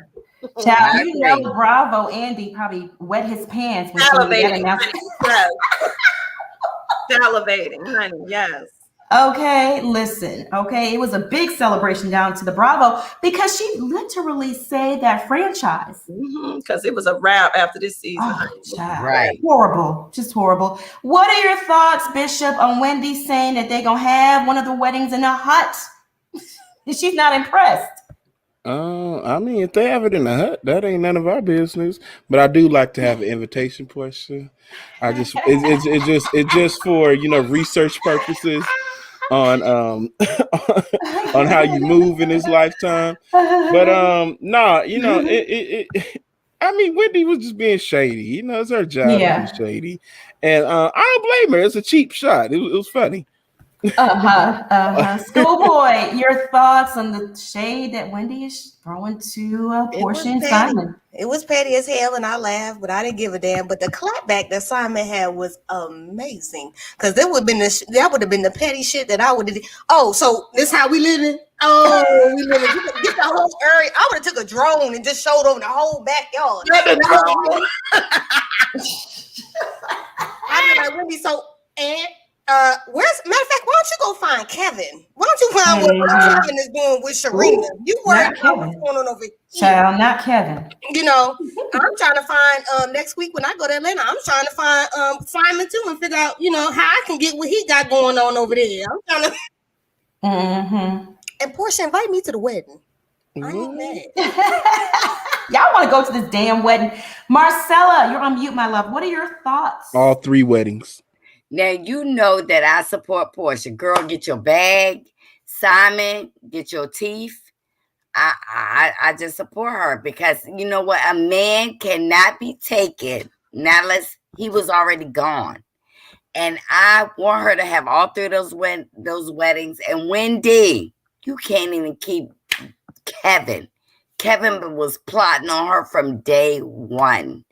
Child, you know Bravo Andy probably wet his pants when salivating. Yes. Salivating, honey. Yes. Okay, listen. Okay, it was a big celebration down to the Bravo because she literally saved that franchise. Because it was a wrap after this season. Oh, child. Right. Horrible. Just horrible. What are your thoughts, Bishop, on Wendy saying that they're gonna have one of the weddings in a hut? She's not impressed. I mean, if they have it in the hut, that ain't none of our business. But I do like to have an invitation portion. It's just for research purposes on on how you move in this lifetime. But I mean, Wendy was just being shady. It's her job to be shady, and I don't blame her. It's a cheap shot. It was funny. Schoolboy, your thoughts on the shade that Wendy is throwing to Porsha and Simon? It was petty as hell, and I laughed, but I didn't give a damn. But the clapback that Simon had was amazing, because that would have been the petty shit that I would have. Oh, so this how we living? Oh, we living. Get the whole area. I would have took a drone and just showed over the whole backyard. I'd be like, Wendy, so Matter of fact, why don't you go find Kevin? Why don't you find what Kevin is doing with Sharina? You worry about what's going on over here. Child, not Kevin. You know, I'm trying to find next week when I go to Atlanta, I'm trying to find Simon too and figure out, you know, how I can get what he got going on over there. I'm trying to And Porsha, invite me to the wedding. I ain't mad. Y'all want to go to this damn wedding. Marcella, you're on mute, my love. What are your thoughts? All 3 weddings. Now, you know that I support Porsha. Girl, get your bag. Simon, get your teeth. I just support her because you know what? A man cannot be taken not unless he was already gone. And I want her to have all 3 of those weddings. And Wendy, you can't even keep Kevin. Kevin was plotting on her from day one.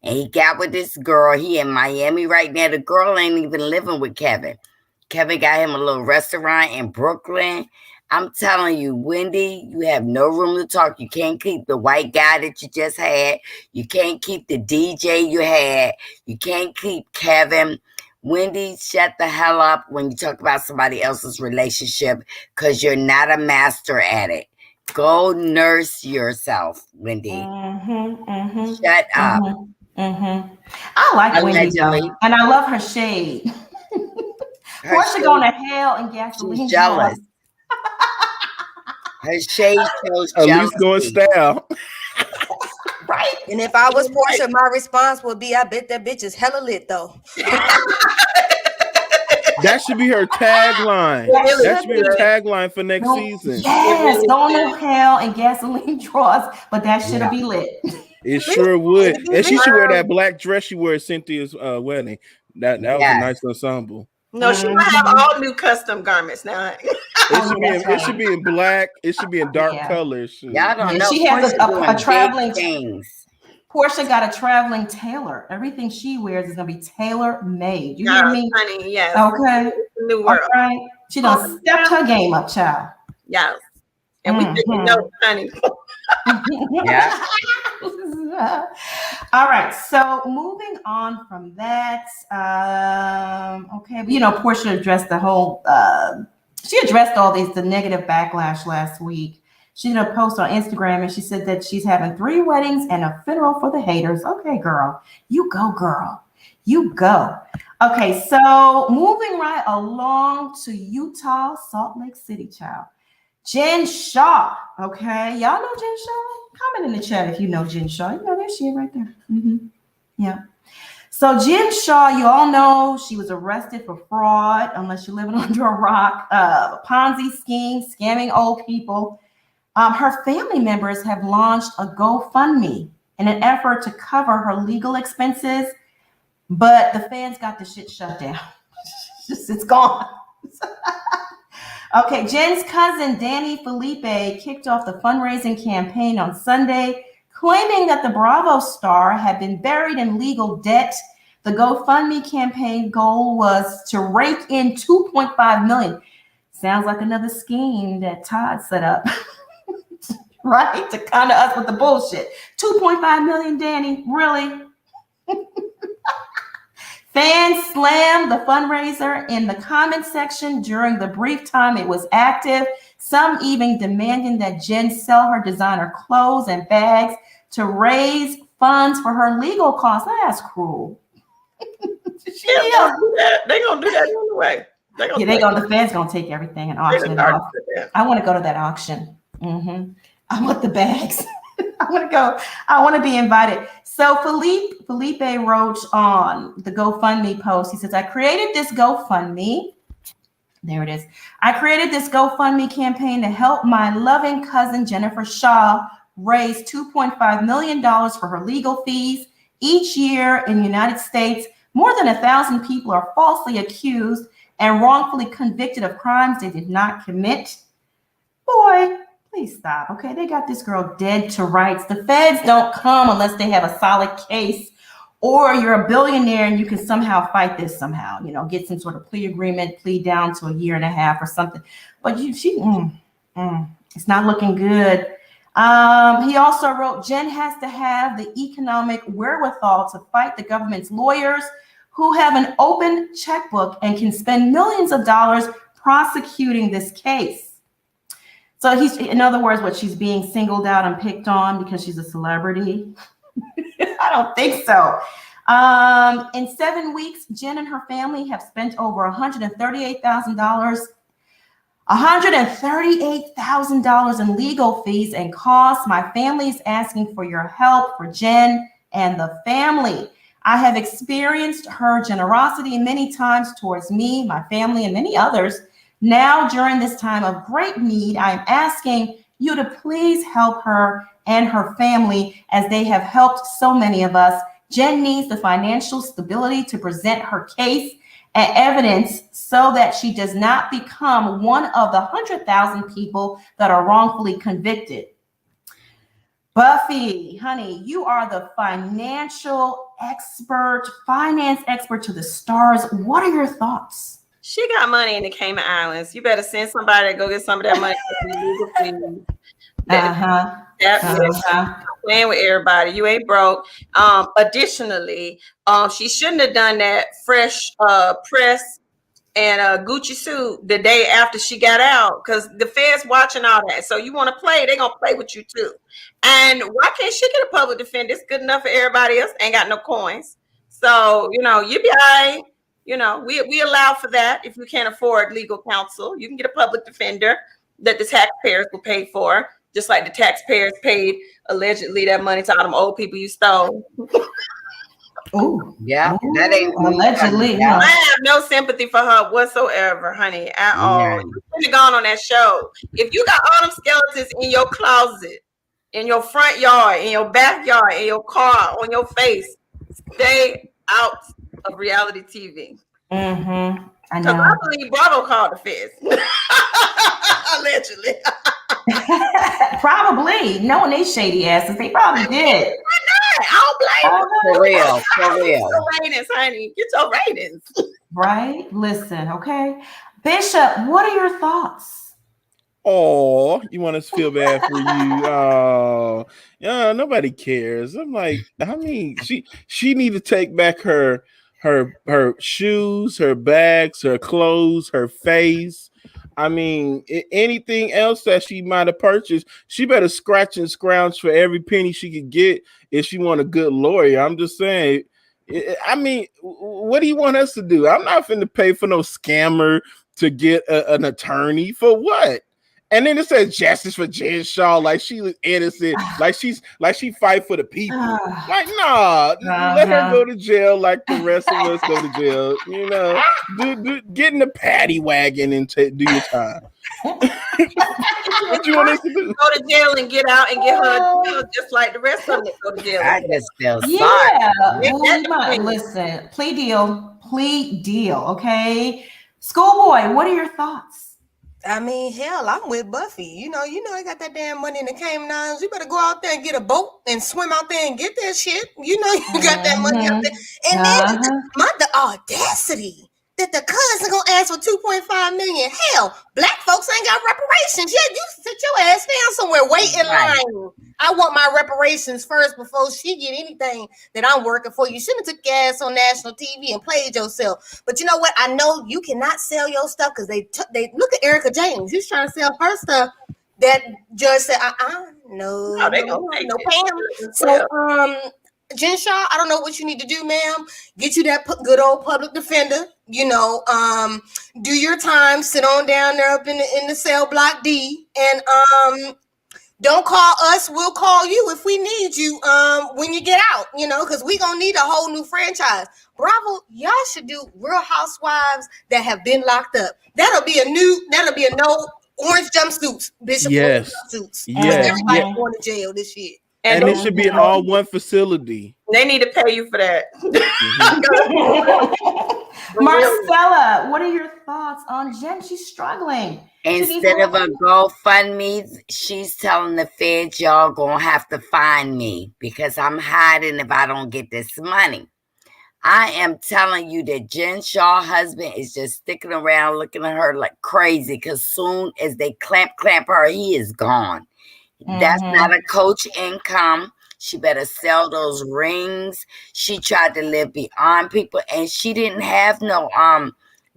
And he got with this girl. He in Miami right now. The girl ain't even living with Kevin. Kevin got him a little restaurant in Brooklyn. I'm telling you, Wendy, you have no room to talk. You can't keep the white guy that you just had. You can't keep the DJ you had. You can't keep Kevin. Wendy, shut the hell up when you talk about somebody else's relationship because you're not a master at it. Go nurse yourself, Wendy. Shut up. I like Wendy, though, and I love her shade. Porsha going to hell and gasoline. She's jealous. Her shade shows At jealousy. least going style. Right. And if I was Porsha, my response would be, I bet that bitch is hella lit, though. That should be her tagline. That should be her tagline for next season. Yes, going to hell and gasoline draws, but that should be lit. It sure would. And she should wear that black dress she wore at Cynthia's wedding. That was a nice ensemble. No, she might have all new custom garments now. It should be in black. It should be in dark colors. Y'all don't know. She has a traveling things. Porsha got a traveling tailor. Everything she wears is gonna be tailor made. You hear me? Honey, yes. Okay. New world. All right. She done stepped her game up, child. Yes. And we didn't know, honey. Yeah. All right. So moving on from that, okay, you know, Porsha addressed the whole. She addressed all the negative backlash last week. She did a post on Instagram and she said that she's having 3 weddings and a funeral for the haters. Okay, girl, you go, girl, you go. Okay, so moving right along to Utah, Salt Lake City, child. Jen Shah. Okay, y'all know Jen Shah? Comment in the chat if you know Jen Shah. You know, there she is right there. Yeah. So Jen Shah, you all know she was arrested for fraud, unless you're living under a rock, Ponzi scheme, scamming old people. Her family members have launched a GoFundMe in an effort to cover her legal expenses, but the fans got the shit shut down. It's gone. Okay, Jen's cousin, Danny Felipe, kicked off the fundraising campaign on Sunday, claiming that the Bravo star had been buried in legal debt. The GoFundMe campaign goal was to rake in $2.5 million. Sounds like another scheme that Todd set up. Right? To counter us with the bullshit. $2.5 million, Danny. Really? Fans slammed the fundraiser in the comment section during the brief time it was active. Some even demanding that Jen sell her designer clothes and bags to raise funds for her legal costs. That's cruel. They're gonna do that anyway. The fans gonna take everything and auction it off. I want to go to that auction. I want the bags. I want to go. I want to be invited. So Felipe wrote on the GoFundMe post. He says, I created this GoFundMe. There it is. I created this GoFundMe campaign to help my loving cousin, Jennifer Shah, raise $2.5 million for her legal fees. Each year in the United States, more than 1,000 people are falsely accused and wrongfully convicted of crimes they did not commit. Boy, please stop, okay? They got this girl dead to rights. The feds don't come unless they have a solid case, or you're a billionaire and you can somehow fight this somehow, you know, get some sort of plea agreement, plead down to 1.5 years or something. But it's not looking good. He also wrote, Jen has to have the economic wherewithal to fight the government's lawyers who have an open checkbook and can spend millions of dollars prosecuting this case. So he's, in other words, what, she's being singled out and picked on because she's a celebrity? I don't think so. In 7 weeks, Jen and her family have spent over $138,000 in legal fees and costs. My family is asking for your help for Jen and the family. I have experienced her generosity many times towards me, my family, and many others. Now, during this time of great need, I am asking you to please help her and her family as they have helped so many of us. Jen needs the financial stability to present her case and evidence so that she does not become one of the 100,000 people that are wrongfully convicted. Buffy, honey, you are the finance expert to the stars. What are your thoughts? She got money in the Cayman Islands. You better send somebody to go get some of that money. Playing with everybody. You ain't broke. Additionally, she shouldn't have done that fresh press and Gucci suit the day after she got out, because the feds watching all that. So you want to play, they're gonna play with you too. And why can't she get a public defender? It's good enough for everybody else. Ain't got no coins. So you be all right. We allow for that. If you can't afford legal counsel, you can get a public defender that the taxpayers will pay for, just like the taxpayers paid allegedly that money to all them old people you stole. Oh, yeah, that ain't allegedly. I have no sympathy for her whatsoever, honey, at all. You should have gone on that show. If you got all them skeletons in your closet, in your front yard, in your backyard, in your car, on your face, stay out of reality TV. Mm-hmm. I know. I believe Bravo called the feds. Allegedly. Probably. Knowing they shady asses, they probably did. I don't blame them. For real. Get your ratings, honey. Get your ratings. Right? Listen, okay. Bishop, what are your thoughts? Oh, you want us to feel bad for you? Oh, yeah, nobody cares. I'm like, I mean, she need to take back her shoes, her bags, her clothes, her face. I mean, anything else that she might have purchased, she better scratch and scrounge for every penny she could get if she want a good lawyer. I'm just saying. I mean, what do you want us to do? I'm not finna pay for no scammer to get an attorney for what? And then it says justice for Jen Shah, like she was innocent, like she fight for the people. Like, nah, let her go to jail like the rest of us go to jail. Get in the paddy wagon and do your time. What you want us to do? Go to jail and get out and get her just like the rest of them go to jail. I just feel sorry. Yeah. Listen, plea deal. Okay. Schoolboy, what are your thoughts? I mean, hell, I'm with Buffy. You know, I got that damn money in the Cayman Islands. You better go out there and get a boat and swim out there and get that shit. You know, you got that money out there. And then the audacity that the cousin gonna ask for $2.5 million. Hell, black folks ain't got reparations. Yeah, you sit your ass down somewhere, wait in line. I want my reparations first before she get anything that I'm working for. You shouldn't have took your ass on national TV and played yourself. But you know what? I know you cannot sell your stuff because they look at Erica James. She's trying to sell her stuff. That judge said, no, Pam. So, Jen Shah, I don't know what you need to do, ma'am. Get you that good old public defender. Do your time. Sit on down there up in the cell block D, and don't call us. We'll call you if we need you when you get out, because we're going to need a whole new franchise. Bravo, y'all should do Real Housewives that have been locked up. That'll be a no orange jumpsuits, Bishop. Yes. Jumpsuits. Yes. Everybody going to jail this year. And it should be in all one facility. They need to pay you for that. Marcella, what are your thoughts on Jen? She's struggling. Instead of a GoFundMe, she's telling the feds, y'all gonna have to find me because I'm hiding if I don't get this money. I am telling you that Jen Shah's husband is just sticking around looking at her like crazy because soon as they clamp her, he is gone. That's not a coach income. She better sell those rings. She tried to live beyond people, and she didn't have no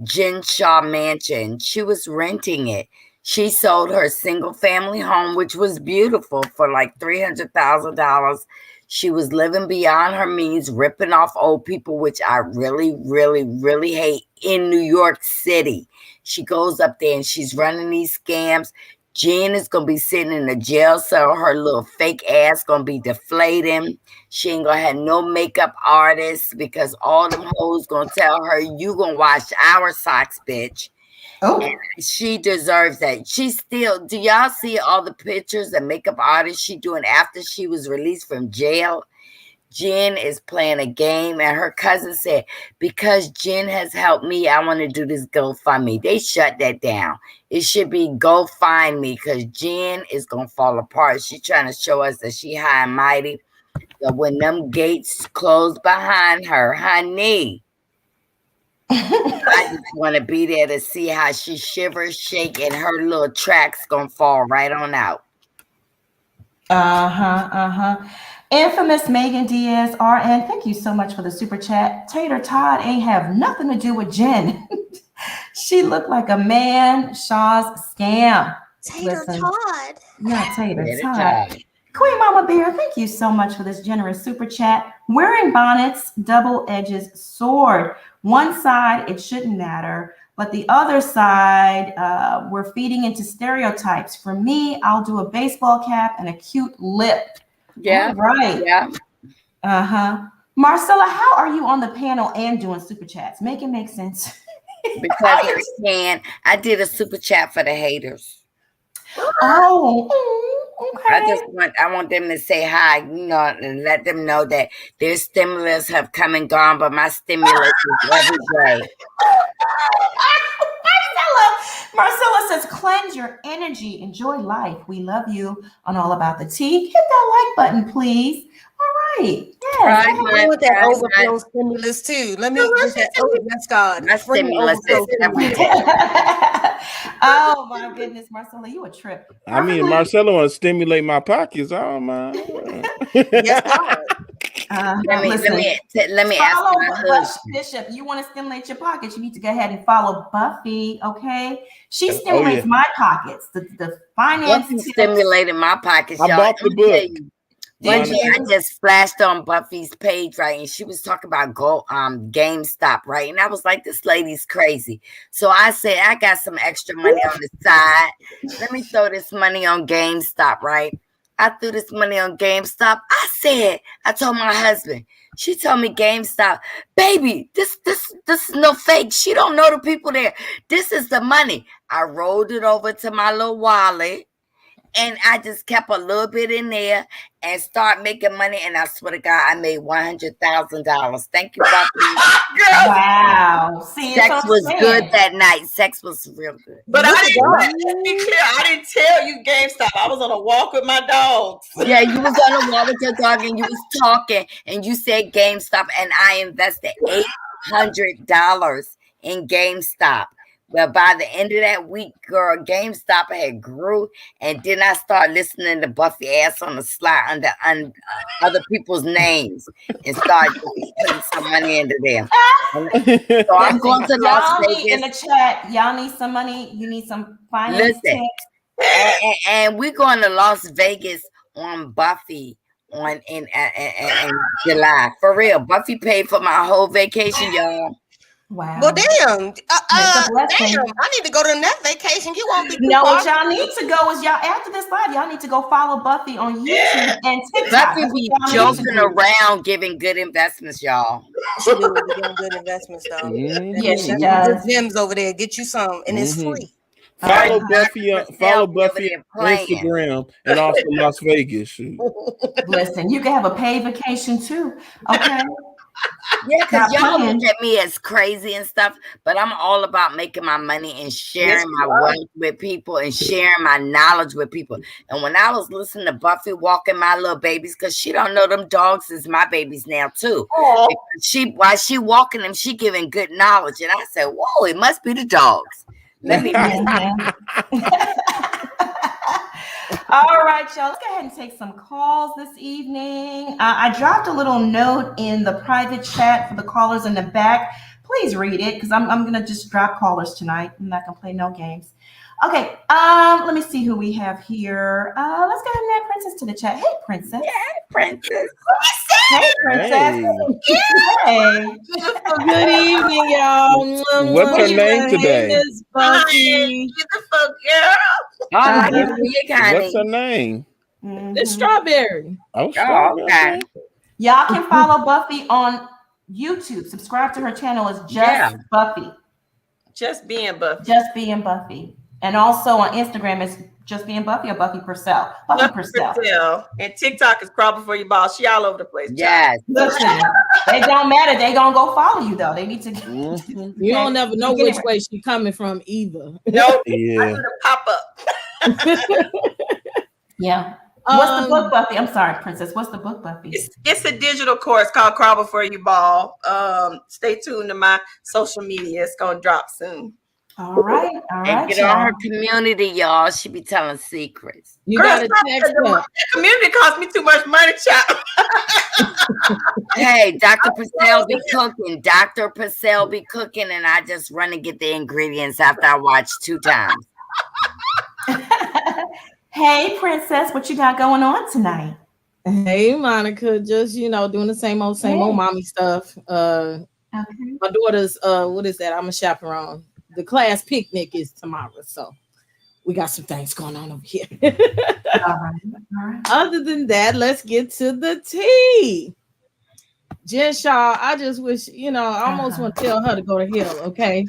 Jen Shah mansion. She was renting it. She sold her single family home, which was beautiful, for like $300,000. She was living beyond her means, ripping off old people, which I really, really, really hate in New York City. She goes up there and she's running these scams. Jen is going to be sitting in a jail cell. Her little fake ass going to be deflating. She ain't going to have no makeup artists because all them hoes going to tell her, you going to wash our socks, bitch. Oh. And she deserves that. She still, do y'all see all the pictures and makeup artists she doing after she was released from jail? Jen is playing a game, and her cousin said, because Jen has helped me, I want to do this GoFundMe. They shut that down. It should be Go Find Me, because Jen is going to fall apart. She's trying to show us that she high and mighty. But when them gates close behind her, honey, I just want to be there to see how she shivers, shake, and her little tracks going to fall right on out. Infamous Megan Diaz RN, thank you so much for the super chat. Tater Todd ain't have nothing to do with Jen. She looked like a man. Shah's scam. Tater Todd. Not Tater Todd. Queen Mama Bear, thank you so much for this generous super chat. Wearing bonnets, double-edged sword. One side, it shouldn't matter. But the other side, we're feeding into stereotypes. For me, I'll do a baseball cap and a cute lip. Yeah. All right. Yeah. Marcella, how are you on the panel and doing super chats? Make it make sense. Because I can. I did a super chat for the haters. Oh, okay. I want them to say hi, and let them know that their stimulus have come and gone, but my stimulus is every day. Marcella says, cleanse your energy, enjoy life. We love you on All About the Tea. Hit that like button, please. All right. Yes. I want that overflow stimulus too. Let me get that. Oh, that's God. My stimulus is every day. Oh my goodness, Marcella, you a trip. I mean, Marcella want to stimulate my pockets. I don't mind. Yes, God. Let me ask my husband. Bishop, you want to stimulate your pockets, you need to go ahead and follow Buffy, okay? She stimulates my pockets. The finance Buffy stimulated my pockets, y'all. I bought the book. Wendy, I just flashed on Buffy's page, right? And she was talking about GameStop, right? And I was like, this lady's crazy. So I said, I got some extra money on the side. Let me throw this money on GameStop, right? I threw this money on GameStop. I told my husband, she told me GameStop, baby, this is no fake. She don't know the people there. This is the money. I rolled it over to my little wallet. And I just kept a little bit in there and start making money. And I swear to God, I made $100,000. Thank you, Buffy. Wow. See, sex was good that night. Sex was real good. But let's be clear, I didn't tell you GameStop. I was on a walk with my dogs. Yeah, you was on a walk with your dog and you was talking and you said GameStop and I invested $800 in GameStop. Well, by the end of that week, girl, GameStop had grew, and then I started listening to Buffy ass on the slide under other people's names and started putting some money into them. So I'm going to Las Vegas. In the chat, y'all need some money. You need some finance tips. And we're going to Las Vegas on Buffy in July. For real, Buffy paid for my whole vacation, y'all. Wow. Well, damn. Damn. I need to go to that vacation. You won't be. No, what y'all need to go is after this live, y'all need to go follow Buffy on YouTube and TikTok. Buffy be joking around giving good investments, y'all. She do be doing good investments, though. Yes, she does. Gems over there, get you some, and it's free. Follow Buffy on Instagram and also Las Vegas. Listen, you can have a paid vacation too. Okay. Yeah, because y'all look at me as crazy and stuff, but I'm all about making my money and sharing my wealth with people and sharing my knowledge with people. And when I was listening to Buffy walking my little babies, because she don't know them dogs is my babies now too. While she walking them, she giving good knowledge. And I said, whoa, it must be the dogs. Let me All right, y'all. Let's go ahead and take some calls this evening. I dropped a little note in the private chat for the callers in the back. Please read it because I'm gonna just drop callers tonight. I'm not gonna play no games. Okay. Let me see who we have here. Let's go ahead and add Princess to the chat. Hey, Princess. Yeah, Princess. Hey, Princess. Hey. Good evening, y'all. What's her name today? Name is Buffy. Beautiful girl. Oh, I like it big, honey. What's her name? It's Strawberry. Oh, Oh, okay. Y'all can follow Buffy on YouTube. Subscribe to her channel. It's just Buffy. Just being Buffy. Just being Buffy. And also on Instagram, it's just being Buffy or Buffy Purcell. Buffy Purcell. And TikTok is Crawl Before You Ball. She all over the place. Yes. Listen, it don't matter. They gonna go follow you though. They need to. You don't never know which way she coming from either. Nope. Yeah. I do the pop up. Yeah. What's the book, Buffy? I'm sorry, Princess. What's the book, Buffy? It's a digital course called Crawl Before You Ball. Stay tuned to my social media. It's gonna drop soon. All right. And get on her community, y'all. She be telling secrets. You gotta text her. The community cost me too much money, child. Hey, Dr. Purcell be cooking. Dr. Purcell be cooking, and I just run and get the ingredients after I watch 2 times. Hey, Princess, what you got going on tonight? Hey, Monica, just doing the same old mommy stuff. My daughter's what is that? I'm a chaperone. The class picnic is tomorrow, so we got some things going on over here. All right. Other than that, let's get to the tea. Jen Shah, I just wish, I almost want to tell her to go to hell, okay?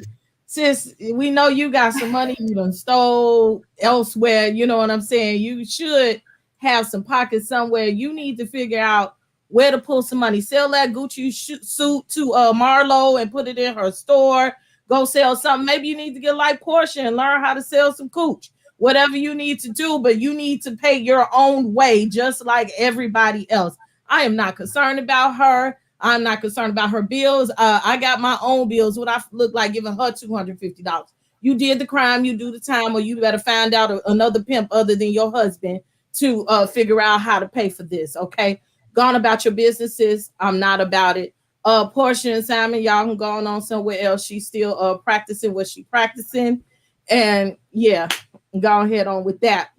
Sis, we know you got some money you done stole elsewhere, you know what I'm saying? You should have some pockets somewhere. You need to figure out where to pull some money. Sell that Gucci suit to Marlo and put it in her store. Go sell something. Maybe you need to get like Porsha and learn how to sell some cooch. Whatever you need to do, but you need to pay your own way, just like everybody else. I am not concerned about her. I'm not concerned about her bills. I got my own bills. What I look like giving her $250. You did the crime, you do the time, or you better find out another pimp other than your husband to figure out how to pay for this. Okay, gone about your businesses. I'm not about it. Porsha and Simon, y'all can go on somewhere else. She's still practicing what she's practicing. And yeah, go ahead on with that.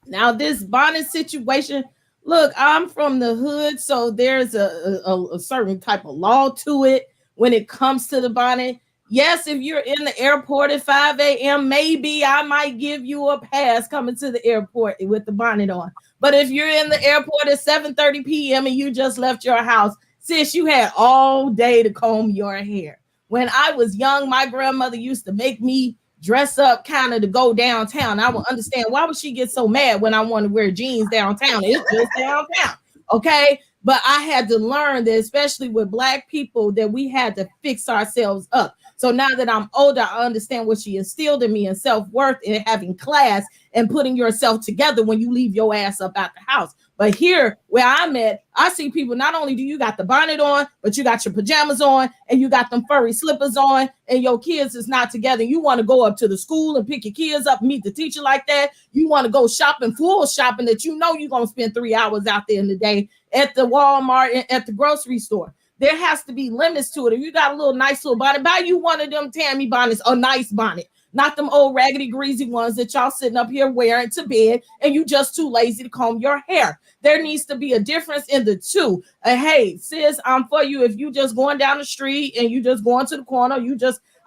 Now, this Bonnet situation, look, I'm from the hood, so there's a certain type of law to it when it comes to the bonnet. Yes, if you're in the airport at 5 a.m., maybe I might give you a pass coming to the airport with the bonnet on. But if you're in the airport at 7:30 p.m. and you just left your house, sis, you had all day to comb your hair. When I was young, my grandmother used to make me dress up kind of to go downtown. I would understand why would she get so mad when I want to wear jeans downtown? It's just downtown, okay? But I had to learn that, especially with Black people, that we had to fix ourselves up. So now that I'm older, I understand what she instilled in me and self-worth and having class and putting yourself together when you leave your ass up out the house. But here where I'm at, I see people, not only do you got the bonnet on, but you got your pajamas on and you got them furry slippers on and your kids is not together. You want to go up to the school and pick your kids up, meet the teacher like that. You want to go shopping, full shopping that you know you're going to spend 3 hours out there in the day at the Walmart and at the grocery store. There has to be limits to it. If you got a little nice little bonnet, buy you one of them Tami bonnets, a nice bonnet. Not them old raggedy, greasy ones that y'all sitting up here wearing to bed and you just too lazy to comb your hair. There needs to be a difference in the two. Hey, sis, I'm for you. If you just going down the street and you just going to the corner,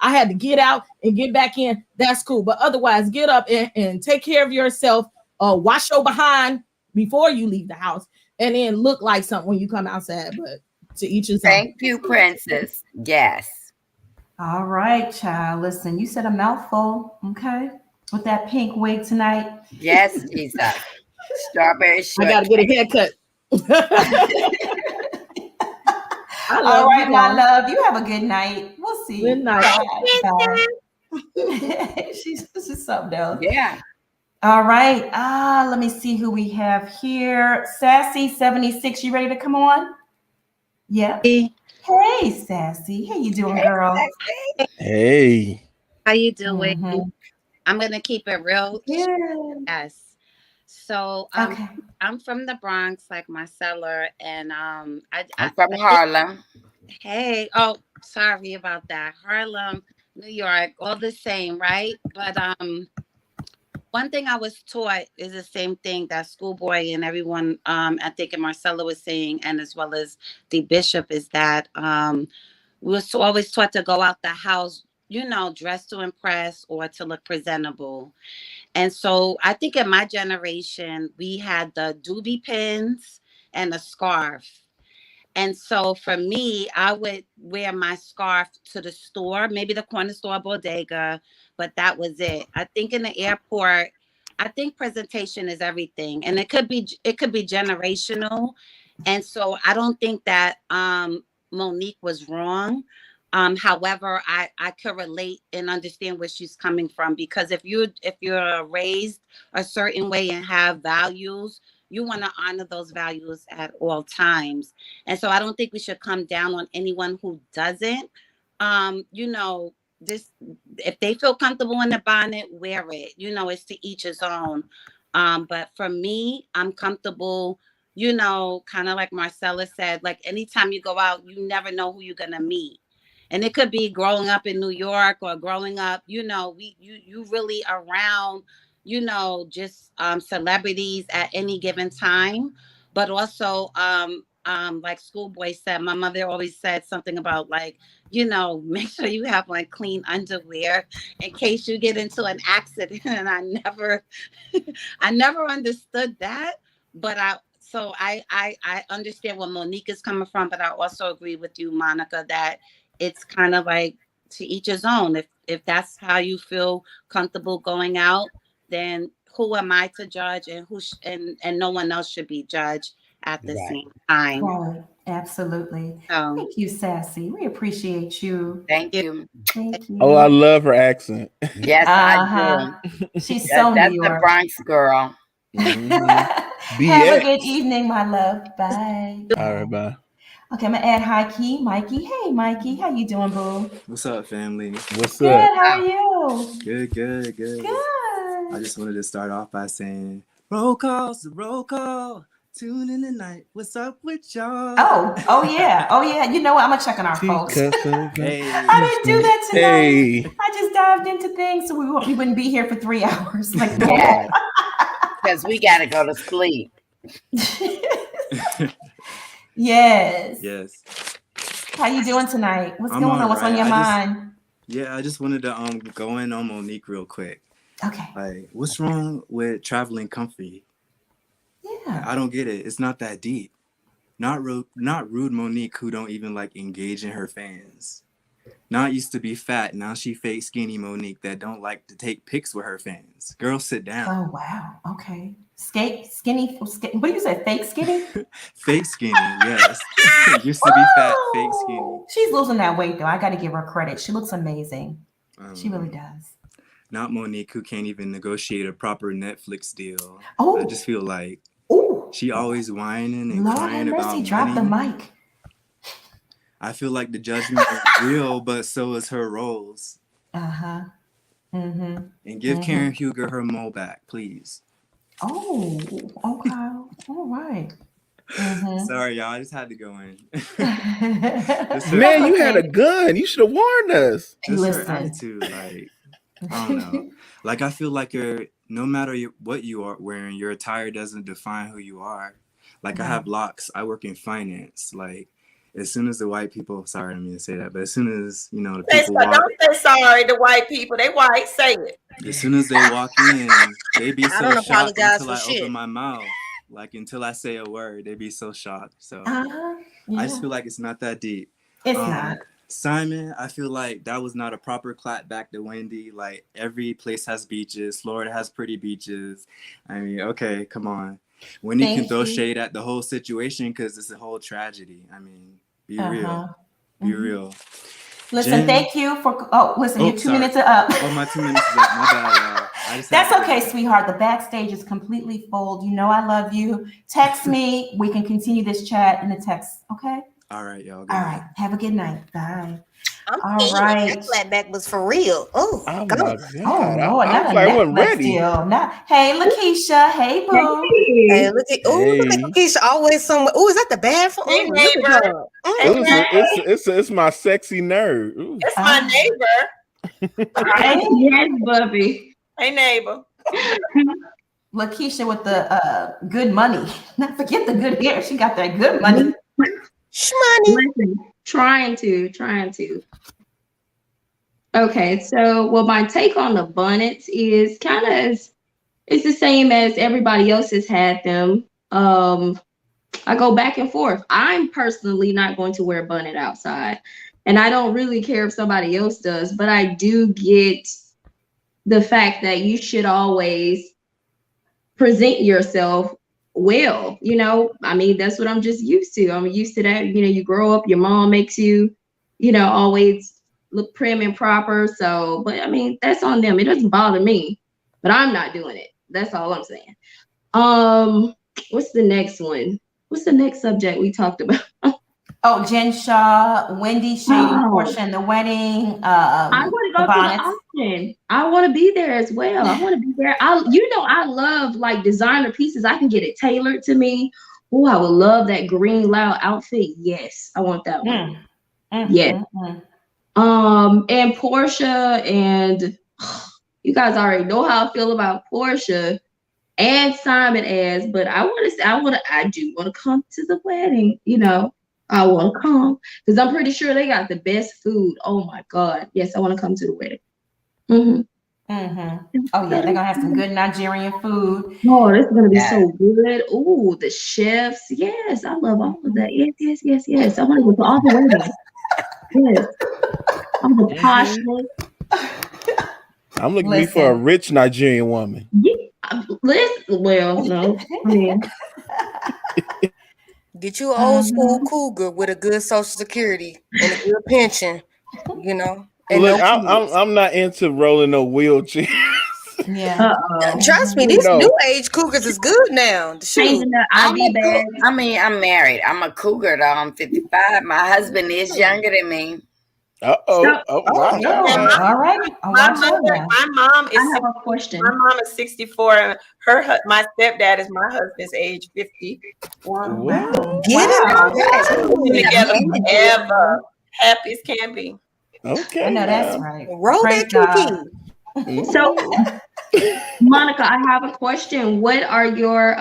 I had to get out and get back in, that's cool. But otherwise, get up and take care of yourself. Wash your behind before you leave the house and then look like something when you come outside. But to each his own. Thank you, Princess. Yes. All right, child. Listen, you said a mouthful, okay? With that pink wig tonight. Yes, Jesus. Strawberry short. I gotta get a haircut. All right, my love. You have a good night. We'll see. Good night. Bye. She's something else. Yeah. All right. Let me see who we have here. Sassy76. You ready to come on? Yeah. Hey, Sassy. How you doing, girl? Hey. How you doing? I'm gonna keep it real. Yeah. Yes. So Okay. I'm from the Bronx, like Marcella, and I'm from Harlem. hey, oh, sorry about that. Harlem, New York, all the same, right? But one thing I was taught is the same thing that Schoolboy and everyone, I think, and Marcella was saying, and as well as the bishop, is that we were always taught to go out the house, you know, dressed to impress or to look presentable. And so I think in my generation, we had the doobie pins and a scarf. And so for me, I would wear my scarf to the store, maybe the corner store bodega, but that was it. I think in the airport, I think presentation is everything. And it could be generational. And so I don't think that Monique was wrong. However, I could relate and understand where she's coming from, because if you're raised a certain way and have values, you want to honor those values at all times. And so I don't think we should come down on anyone who doesn't. You know, this if they feel comfortable in the bonnet, wear it. You know, it's to each his own. But for me, I'm comfortable, you know, kind of like Marcella said, like anytime you go out, you never know who you're gonna meet. And it could be growing up in New York or growing up, you know, you really around, you know, just celebrities at any given time. But also like Schoolboy said, my mother always said something about, like, you know, make sure you have like clean underwear in case you get into an accident. And I never understood that. But I understand where Monique is coming from, but I also agree with you, Monica, that it's kind of like to each his own. If that's how you feel comfortable going out, then who am I to judge, and and no one else should be judged at the Right. same time. Right. Absolutely. So Thank you, Sassy. We appreciate you. Thank yeah, you. Thank Oh, I you. love her accent. Yes, I Uh-huh. do. She's so New That's the York. Bronx girl. Mhm. Have a good BX. evening, my love. Bye. All right, Bye. bye. Okay, I'm gonna add hi key, Mikey. Hey, Mikey, how you doing, boo? What's up, family? What's up? Good. How are you? Good, good, good. I Good. just wanted to start off by saying, roll call, so roll call. Tune in tonight. What's up with y'all? Oh yeah. Oh yeah. You know what? I'm gonna check on our folks. Teacups and Hey. I didn't do that tonight. Hey. I just dived into things so we wouldn't be here for 3 hours like normal. Yeah, because we got to go to sleep. Yes. Yes. How you doing tonight? What's I'm going on? all What's on right. your I mind? just wanted to go in on Monique real quick. Okay. Like, what's wrong with traveling comfy? Yeah. I don't get it. It's not that deep. Not rude Monique, who don't even like engage in her fans. Not used to be fat, now she fake skinny Monique that don't like to take pics with her fans. Girl, sit down. Oh wow. Okay. Skinny. What do you say? Fake skinny? Fake skinny, yes. Used to be fat, fake skinny. She's losing that weight though. I got to give her credit. She looks amazing. She really does. Not Monique, who can't even negotiate a proper Netflix deal. Oh. I just feel like Ooh. she always whining and Lord crying have about mercy. Drop the money. mic. I feel like the judgment is real, but so is her roles. Uh-huh. Mm-hmm. And give Karen Huger her mole back, please. Oh, okay. All right. Sorry, y'all. I just had to go in. Man, you had a gun. You should have warned us. Just her attitude, like, I don't know. Like, I feel like no matter what you are wearing, your attire doesn't define who you are. Like, I have locks. I work in finance. Like, as soon as the white people, sorry, I didn't mean to say that, but as soon as, you know, the people don't say sorry to white people. They white, say it. As soon as they walk in, they be so shocked until I open my mouth. Like, until I say a word, they be so shocked. So I just feel like it's not that deep. It's not. Simon, I feel like that was not a proper clap back to Wendy. Like, every place has beaches. Florida has pretty beaches. I mean, okay, come on. Wendy can throw shade at the whole situation because it's a whole tragedy. I mean, be real. Be real. Listen, Jen, thank you for. Your 2 minutes are up. Oh, my 2 minutes is up. My bad, y'all. That's okay, sweetheart. The backstage is completely full. You know I love you. Text me. We can continue this chat in the text. Okay. All right, y'all. All right. Have a good night. Bye. I'm All scared. right. That flatback was for real. Oh, Oh God. my Oh God. Lord, I not was a like, I wasn't Netflix ready. deal. Not. Hey, Lakeisha. Hey, boo. Hey, look at Hey. Keisha always somewhere. Oh, is that the bathroom? Hey, Ooh, look at neighbor. her. Hey, Ooh, neighbor. it's my sexy nerd. Ooh. It's my neighbor. Okay. Yes, Bubby. Hey, neighbor. Lakeisha with the good money. Not forget the good hair. She got that good money. Shmoney. Listen, trying to. Okay, so well, my take on the bonnets is kind of it's the same as everybody else has had them. I go back and forth. I'm personally not going to wear a bonnet outside, and I don't really care if somebody else does, but I do get the fact that you should always present yourself well. You know, I mean, that's what I'm just used to. I'm used to that. You know, you grow up, your mom makes you, always look prim and proper. So, but I mean, that's on them. It doesn't bother me, but I'm not doing it. That's all I'm saying. What's the next one? What's the next subject we talked about? Oh, Jen Shah, Wendy shading Porsha in the wedding. I want to go to the auction. I want to be there as well. I want to be there. I love like designer pieces. I can get it tailored to me. Oh, I would love that green loud outfit. Yes, I want that one. Yes. And Porsha, and you guys already know how I feel about Porsha and Simon as, but I do want to come to the wedding, I want to come because I'm pretty sure they got the best food. Oh my God. Yes, I want to come to the wedding. Oh yeah, they're gonna have some good Nigerian food. Oh, this is gonna be so good. Oh, the chefs. Yes, I love all of that. Yes. I want to go to all the weddings. Yes. I'm the poshness. I'm looking for a rich Nigerian woman. Yeah, well, no. I mean, get you an old school cougar with a good social security and a good pension, And look, I'm not into rolling no wheelchairs. Yeah. Trust me, these new age cougars is good now. Shoot. I'm married. I'm a cougar though. I'm 55. My husband is younger than me. Watch out. All right. My mom is. I have a question. My mom is 64, and my stepdad is my husband's age 50. Wow. Get it together forever, happy as can be. Okay, I know that's right. Roll that kiki. So, Monica, I have a question. What are your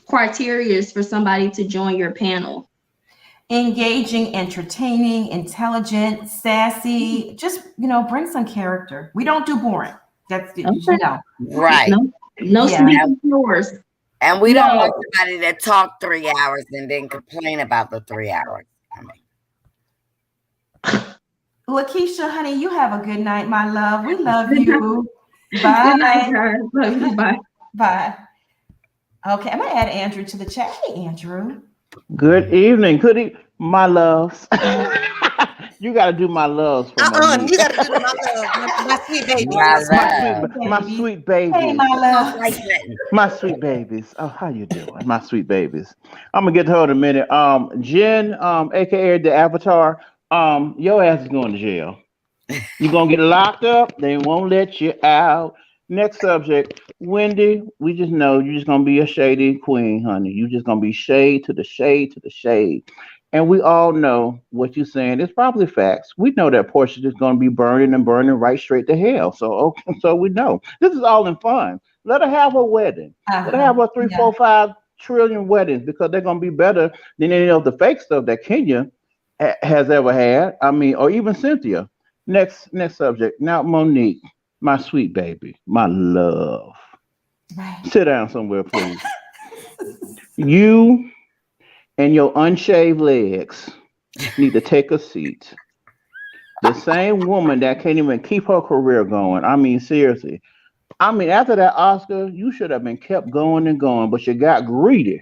criteria for somebody to join your panel? Engaging, entertaining, intelligent, sassy. Just bring some character. We don't do boring. That's right. No sleeping floors. And we don't want somebody that talk 3 hours and then complain about the 3 hours. Lakeisha, honey, you have a good night, my love. We love you. Bye. Good night, guys. Love you. Bye. Bye. Okay, I'm gonna add Andrew to the chat. Hey, Andrew. Good evening. My loves. You got to do my loves for me. You got to do my love, my sweet baby. My sweet babies. Hey, my love. My sweet babies. Oh, how you doing? My sweet babies. I'm going to get to her in a minute. Jen, aka the Avatar, your ass is going to jail. You're going to get locked up. They won't let you out. Next subject, Wendy, we just know you're just going to be a shady queen, honey. You're just going to be shade to the shade to the shade. And we all know what you're saying. It's probably facts. We know that Porsha is going to be burning right straight to hell. So we know. This is all in fun. Let her have a wedding. Let her have a 3, 4, 5 trillion weddings because they're going to be better than any of the fake stuff that Kenya has ever had. I mean, or even Cynthia. Next subject. Now, Monique. My sweet baby, my love. Right. Sit down somewhere, please. You and your unshaved legs need to take a seat. The same woman that can't even keep her career going. I mean, seriously. I mean, after that Oscar, you should have been kept going and going, but you got greedy.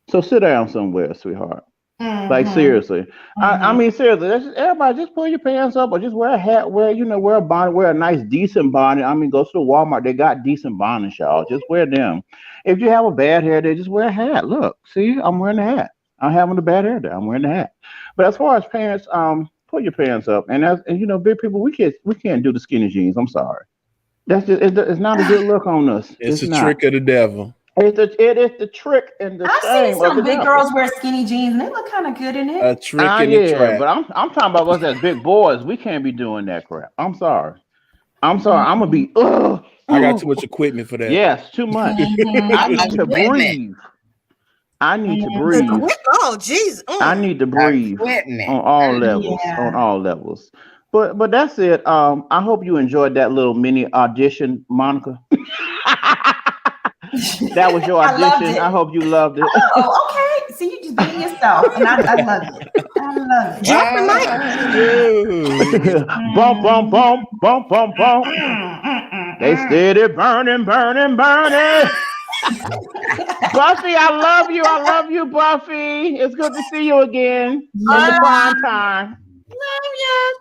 So sit down somewhere, sweetheart. Like seriously, I mean seriously. Everybody just pull your pants up or just wear a hat, wear a bonnet, wear a nice decent bonnet. I mean, go to the Walmart. They got decent bonnets, y'all. Just wear them. If you have a bad hair day, just wear a hat. Look, see, I'm wearing a hat. I'm having a bad hair day. I'm wearing a hat. But as far as parents, pull your pants up. And big people, we can't do the skinny jeans. I'm sorry. That's just it's not a good look on us. It's a not. trick of the devil. It is the trick and the I've shame seen some of the big devil. girls wear skinny jeans and they look kind of good in it. A trick and a trap. But I'm talking about us as big boys. We can't be doing that crap. I'm sorry. I'm gonna be. I got too much equipment for that. Yes, too much. I need to breathe. I need to breathe. Oh, jeez. I need to breathe on all levels. On all levels. But that's it. I hope you enjoyed that little mini audition, Monica. That was your audition. I hope you loved it. Oh, okay. See, you just being yourself, and I love it. I love it. Drop the mic. Bump, bump, bump, bump, bump, bump. They steady burning, burning, burning. Buffy, I love you. I love you, Buffy. It's good to see you again in the prime time. Love you.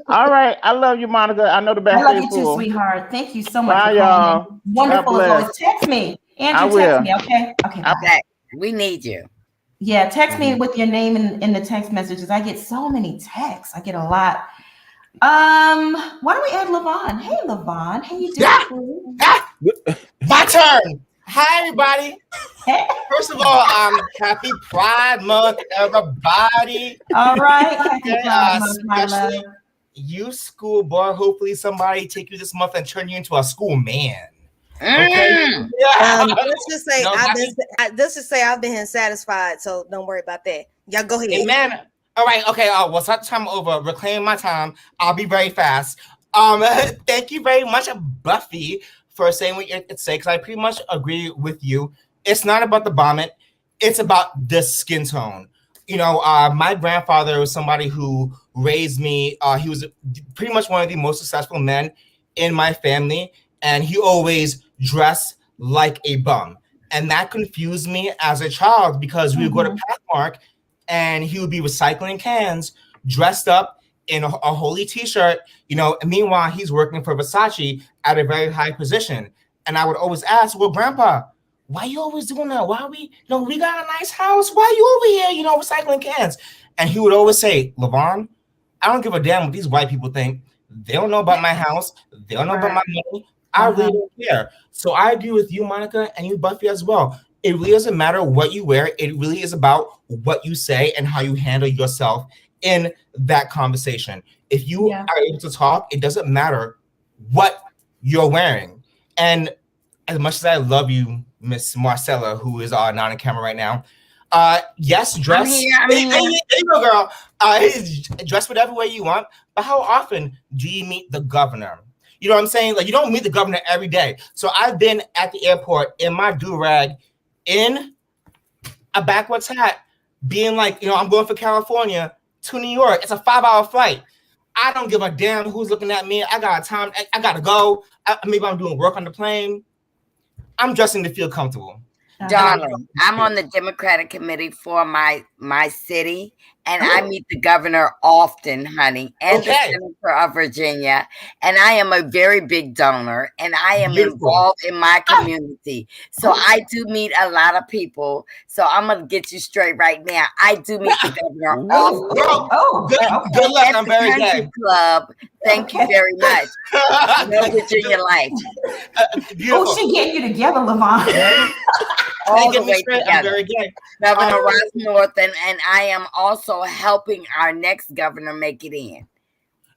All right. I love you, Monica. I know the best. I love you too, sweetheart. Thank you so much. Bye, y'all. Wonderful as always. Text me. Andrew, text me, okay? Okay. We need you. Yeah, text me with your name in the text messages. I get so many texts. I get a lot. Why don't we add Levon? Hey, Levon. How you doing? My turn. Hi, everybody. Hey. First of all, happy Pride Month, everybody. All right. Happy Pride Month, my love. You schoolboy. Hopefully somebody take you this month and turn you into a school man. Okay. Let's just say I've been satisfied, so don't worry about that. Y'all go ahead. Amen. All right. Okay. Well, start the time over. Reclaim my time. I'll be very fast. Thank you very much, Buffy, for saying what you had to say, because I pretty much agree with you. It's not about the bonnet. It's about the skin tone. My grandfather was somebody who raised me. He was pretty much one of the most successful men in my family, and he always dressed like a bum. And that confused me as a child, because we would go to Pathmark and he would be recycling cans, dressed up in a holy t-shirt, and meanwhile he's working for Versace at a very high position. And I would always ask, well, Grandpa, why you always doing that? Why we got a nice house. Why you over here, recycling cans? And he would always say, Levon, I don't give a damn what these white people think. They don't know about my house. They don't know about my money. I really don't care. So I agree with you, Monica, and you, Buffy, as well. It really doesn't matter what you wear. It really is about what you say and how you handle yourself in that conversation. If you are able to talk, it doesn't matter what you're wearing. And as much as I love you, Miss Marcella, who is not on camera right now, yes, dress. I'm here. There you go, girl. Dress whatever way you want. But how often do you meet the governor? You know what I'm saying? Like, you don't meet the governor every day. So I've been at the airport in my do-rag, in a backwards hat, being like, I'm going for California to New York. It's a 5-hour flight. I don't give a damn who's looking at me. I got time. I got to go. Maybe I'm doing work on the plane. I'm dressing to feel comfortable. Darling, I'm on the Democratic committee for my city, and I meet the governor often, honey, and the senator of Virginia. And I am a very big donor, and I am involved in my community. So I do meet a lot of people. So I'm going to get you straight right now. I do meet the governor often. Good luck. I'm very glad. Club. Thank you very much. No Virginia life. She getting you together, Levon. All the way together. Governor Ross North, and I am also helping our next governor make it in.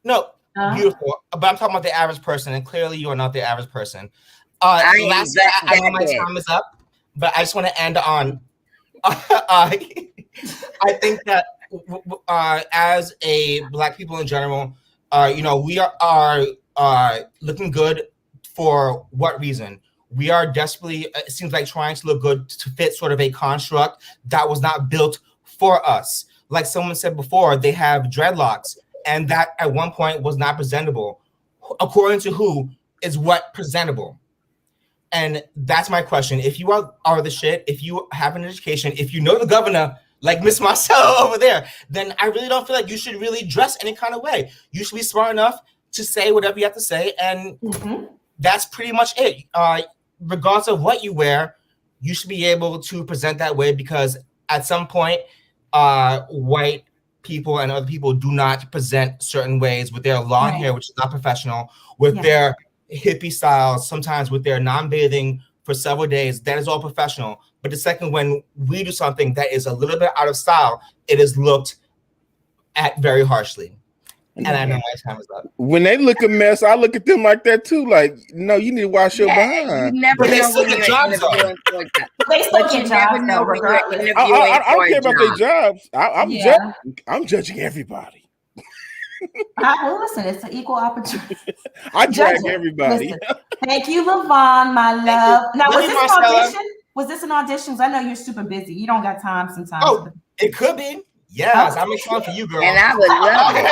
No, beautiful. But I'm talking about the average person, and clearly you are not the average person. I know my time is up, but I just want to end on. I think that as a Black people in general, we are looking good for what reason? We are desperately, it seems like, trying to look good to fit sort of a construct that was not built for us. Like someone said before, they have dreadlocks, and that at one point was not presentable. According to who is what presentable? And that's my question. If you are the shit, if you have an education, if you know the governor, like Miss Marcella over there, then I really don't feel like you should really dress any kind of way. You should be smart enough to say whatever you have to say, and that's pretty much it. Regardless of what you wear, you should be able to present that way, because at some point, white people and other people do not present certain ways with their long hair, which is not professional, with their hippie styles, sometimes with their non-bathing for several days. That is all professional. But the second, when we do something that is a little bit out of style, it is looked at very harshly. And I know my time is up. When they look a mess, I look at them like that too. Like, no, you need to wash your behind. You never know when you're interviewing for a job. But you never know when you're interviewing for a job. I don't care about their jobs. I'm judging everybody. Well, listen, it's an equal opportunity. I drag everybody. Listen, thank you, Levon, my love. Now, was this an audition? Was this an audition? I know you're super busy. You don't got time sometimes. Oh, it could be. Yes, I'm excited for you, girl. And I would love it.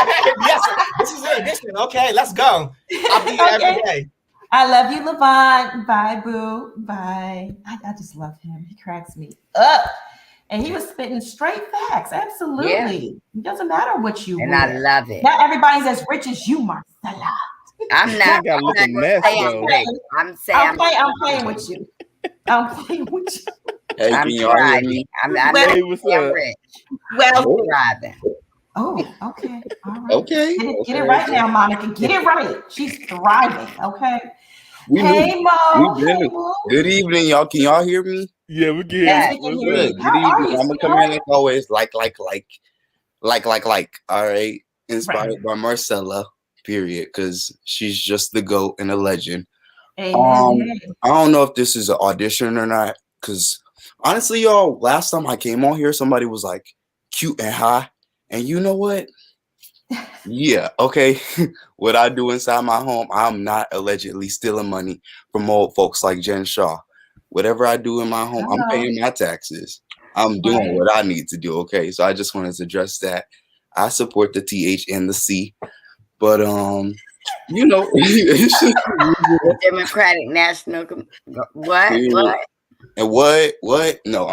Yes, this is an audition. Okay, let's go. I'll be here every day. I love you, Levon. Bye, boo. Bye. I just love him. He cracks me up. And he was spitting straight facts. Absolutely. Yeah. It doesn't matter what you And I love it. Not everybody's as rich as you, Marcella. I'm not. I'm playing with you. I'm playing with you. Hey, I'm trying. I'm rich. Well, thriving. Oh, okay. All right. Okay. Get it right now, Monica. Get it right. She's thriving. Okay. Hey, Mo. Good evening, y'all. Can y'all hear me? Yeah, we can. Yes, Good evening. I'm gonna come in like always, like. All right. Inspired by Marcella. Period. Because she's just the GOAT and a legend. Amen. I don't know if this is an audition or not. Because honestly, y'all, last time I came on here, somebody was like cute and high. And you know what? Yeah, okay. What I do inside my home, I'm not allegedly stealing money from old folks like Jen Shah. Whatever I do in my home, I'm paying my taxes. I'm doing what I need to do, okay? So I just wanted to address that. I support the TH and the C. But you know, the Democratic National what? And what? No,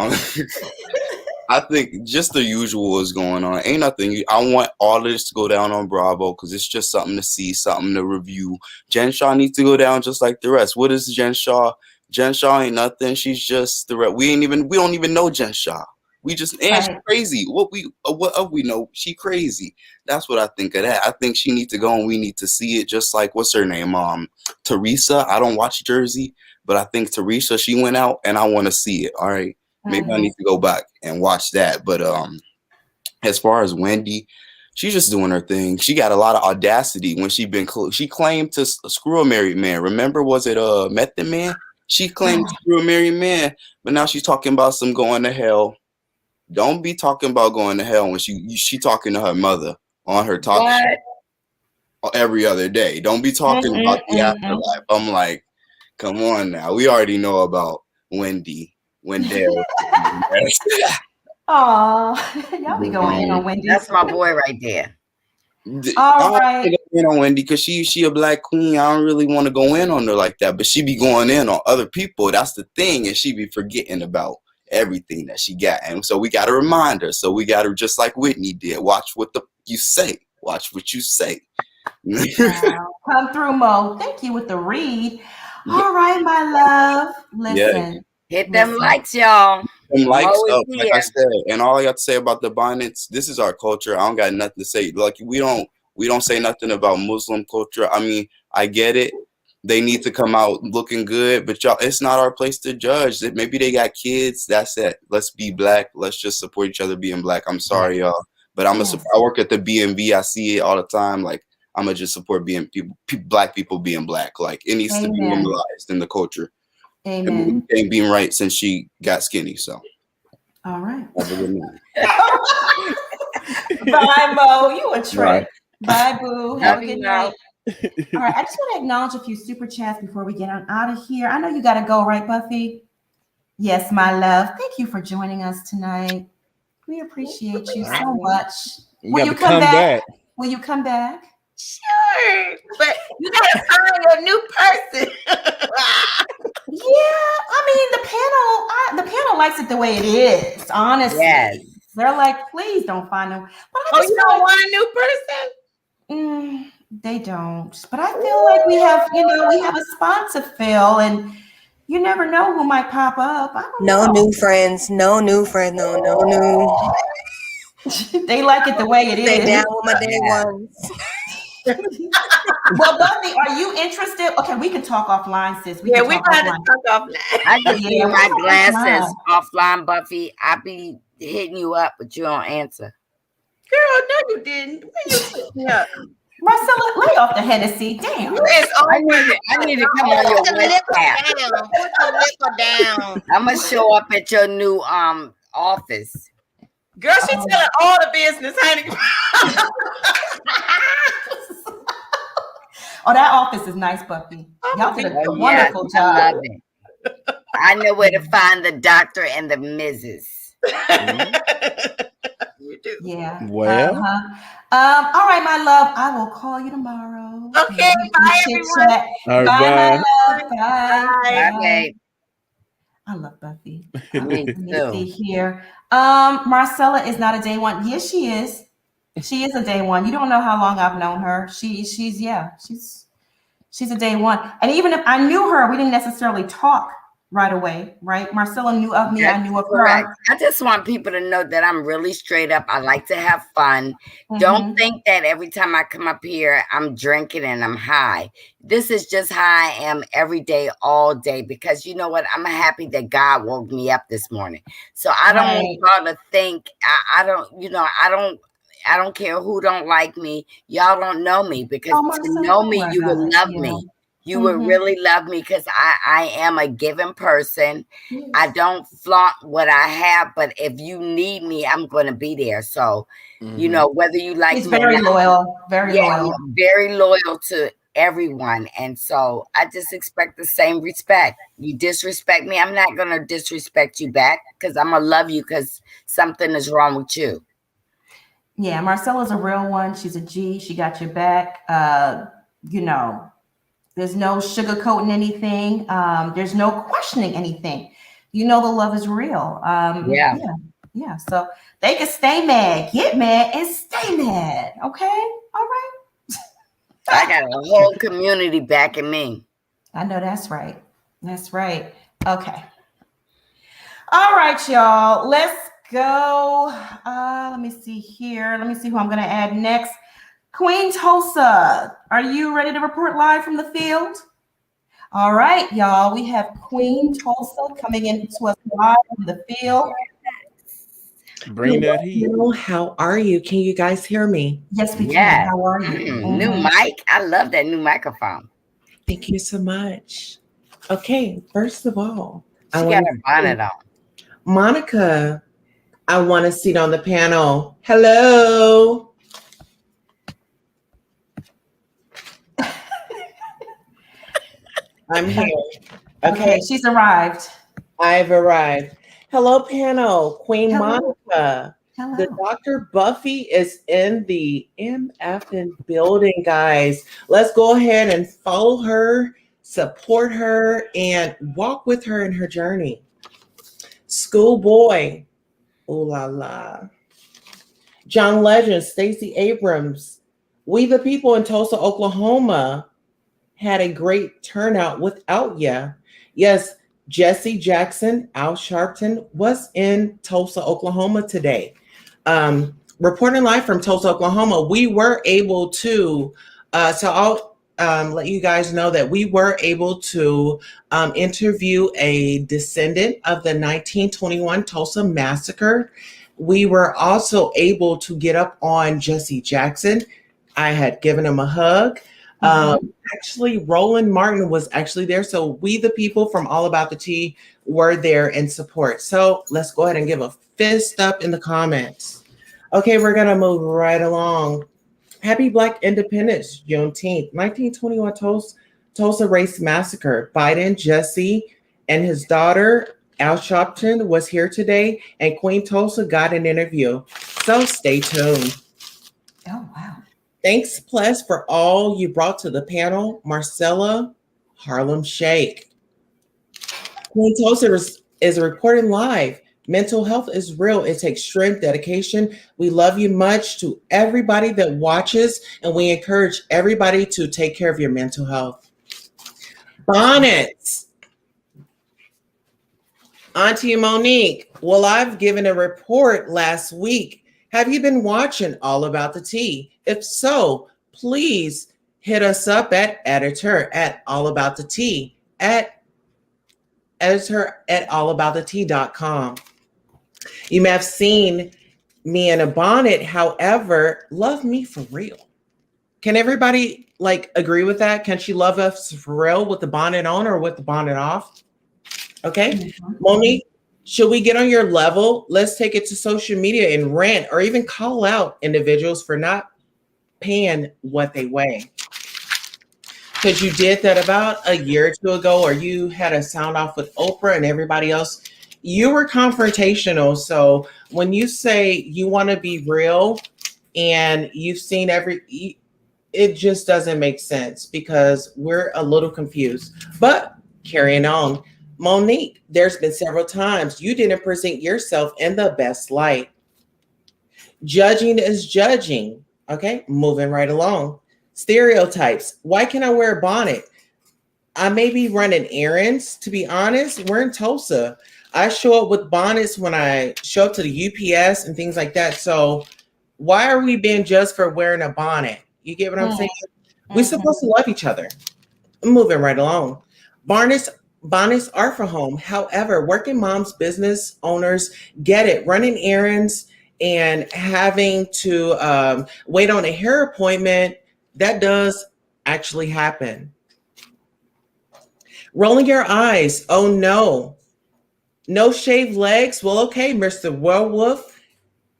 I think just the usual is going on. Ain't nothing. I want all of this to go down on Bravo because it's just something to see, something to review. Jen Shah needs to go down just like the rest. What is Jen Shah? Jen Shah ain't nothing. She's just the rest. We don't even know Jen Shah. We just she's crazy. What we know? She crazy. That's what I think of that. I think she needs to go and we need to see it. Just like what's her name? Teresa. I don't watch Jersey, but I think Teresa. She went out, and I want to see it. All right. Maybe I need to go back and watch that. But as far as Wendy, she's just doing her thing. She got a lot of audacity when she claimed to screw a married man. Remember, was it Method Man? She claimed to screw a married man, but now she's talking about some going to hell. Don't be talking about going to hell when she talking to her mother on her talk show every other day. Don't be talking about the afterlife. I'm like, come on now. We already know about Wendy. Wendell. Oh, y'all be going in on Wendy. That's my boy right there. All right. I go in on Wendy because she a black queen. I don't really want to go in on her like that, but she be going in on other people. That's the thing, and she be forgetting about everything that she got. And so we got to remind her. So we got to, just like Whitney did, watch what you say. Watch what you say. Wow. Come through, Mo. Thank you with the read. All right, my love. Listen. Hit them likes, y'all. Them likes up, like I said. And all I got to say about the bonnets, this is our culture. I don't got nothing to say. Like we don't say nothing about Muslim culture. I mean, I get it. They need to come out looking good, but y'all, it's not our place to judge. Maybe they got kids. That's it. Let's be black. Let's just support each other being black. I'm sorry, y'all, but I work at the BMV. I see it all the time. Like I'm gonna just support black people being black. Like it needs to be normalized in the culture. Amen. It ain't been right since she got skinny. So, all right. Have a good night. Bye, Mo. You a trick. Bye, boo. Have a good night. All right. I just want to acknowledge a few super chats before we get on out of here. I know you got to go, right, Buffy? Yes, my love. Thank you for joining us tonight. We appreciate you so much. Will you come back? Will you come back? Sure, but you gotta find a new person. Yeah, I mean the panel likes it the way it is. Honestly, they're like, please don't find them. But you don't want a new person? They don't. But I feel like we have a spot to fill, and you never know who might pop up. I don't know. New friends. No new friend. No new. They like it the way it Stay is. down with my day ones. Well, Buffy, are you interested? Okay, we can talk offline, sis. We got to talk offline. I just Yeah, need we'll my talk glasses offline, Buffy. I be hitting you up, but you don't answer. Girl, no, you didn't. When you hit me up? Marcella, lay off the Hennessy. Damn. I need to come on your WhatsApp. Put the liquor down. I'm gonna show up at your new office. Girl, she telling all the business, honey. Oh, that office is nice, Buffy. Y'all did a wonderful job. I love it. I know where to find the doctor and the Mrs. You do. Yeah. Well. All right, my love. I will call you tomorrow. Okay. Bye, everyone. All right, bye, bye. my love. Bye. Bye, babe. I love Buffy. Me Let me too. see here. Marcella is not a day one. Yes, she is. She is a day one. You don't know how long I've known her. She's a day one. And even if I knew her, we didn't necessarily talk right away, right? Marcella knew of me. I knew of Correct. her. I just want people to know that I'm really straight up. I like to have fun. Don't think that every time I come up here, I'm drinking and I'm high. This is just how I am every day, all day, because you know what? I'm happy that God woke me up this morning. So I don't want y'all to think, I don't care who don't like me. Y'all don't know me, because to know me, you would love me. You would really love me, because I am a giving person. Yes. I don't flaunt what I have, but if you need me, I'm going to be there. So, you know, whether you like me, very loyal, very loyal. I'm very loyal to everyone. And so I just expect the same respect. You disrespect me, I'm not going to disrespect you back, because I'm going to love you because something is wrong with you. Yeah, Marcella's a real one. She's a G. She got your back. You know, there's no sugarcoating anything. There's no questioning anything. You know the love is real. Yeah. So they can stay mad, get mad, and stay mad. Okay? All right. I got a whole community backing me. I know that's right. That's right. Okay. All right, y'all. Let's go. Let me see here. Let me see who I'm going to add next. Queen Tulsa, are you ready to report live from the field? All right, y'all. We have Queen Tulsa coming into us live from the field. Bring that heat. How are you? Can you guys hear me? Yes, we can. How are you? New mic. I love that new microphone. Thank you so much. Okay, first of all, she got her bonnet on. Monica, I want a seat on the panel. Hello. I'm here. Okay, she's arrived. I've arrived. Hello, panel. Queen Monica. Hello. The Dr. Buffy is in the MFN building, guys. Let's go ahead and follow her, support her, and walk with her in her journey. Schoolboy. Ooh la la. John Legend, Stacey Abrams. We the people in Tulsa, Oklahoma had a great turnout without ya. Yes, Jesse Jackson, Al Sharpton was in Tulsa, Oklahoma today. Reporting live from Tulsa, Oklahoma, we were able to, I'll let you guys know that we were able to interview a descendant of the 1921 Tulsa massacre. We were also able to get up on Jesse Jackson. I had given him a hug. Actually, Roland Martin was actually there. So we, the people from All About the Tea, were there in support. So let's go ahead and give a fist up in the comments. Okay, we're going to move right along. Happy Black Independence, Juneteenth, 1921 Tulsa Race Massacre. Biden, Jesse, and his daughter, Al Sharpton, was here today, and Queen Tulsa got an interview. So stay tuned. Oh, wow. Thanks, Plus, for all you brought to the panel. Marcella, Harlem Shake. Queen Tulsa is reporting live. Mental health is real. It takes strength, dedication. We love you much to everybody that watches, and we encourage everybody to take care of your mental health. Bonnets. Auntie Monique, well, I've given a report last week. Have you been watching All About the Tea? If so, please hit us up at editor at allaboutthetea at editor at allaboutthetea.com. You may have seen me in a bonnet. However, love me for real. Can everybody like agree with that? Can she love us for real with the bonnet on or with the bonnet off? Okay. Mm-hmm. Monique, should we get on your level? Let's take it to social media and rant or even call out individuals for not paying what they weigh. Because you did that about a year or two ago, or you had a sound off with Oprah and everybody else. You were confrontational. So when you say you want to be real and you've seen it just doesn't make sense because we're a little confused. But carrying on, Monique, there's been several times you didn't present yourself in the best light. Judging is judging. Okay, moving right along. Stereotypes. Why can't I wear a bonnet? I may be running errands. To be honest, we're in Tulsa. I show up with bonnets when I show up to the UPS and things like that. So why are we being judged for wearing a bonnet? You get what I'm saying? We're supposed to love each other. Moving right along. Bonnets are for home. However, working moms, business owners get it. Running errands and having to wait on a hair appointment, that does actually happen. Rolling your eyes. Oh no. No shaved legs. Well, okay, Mr. Werewolf,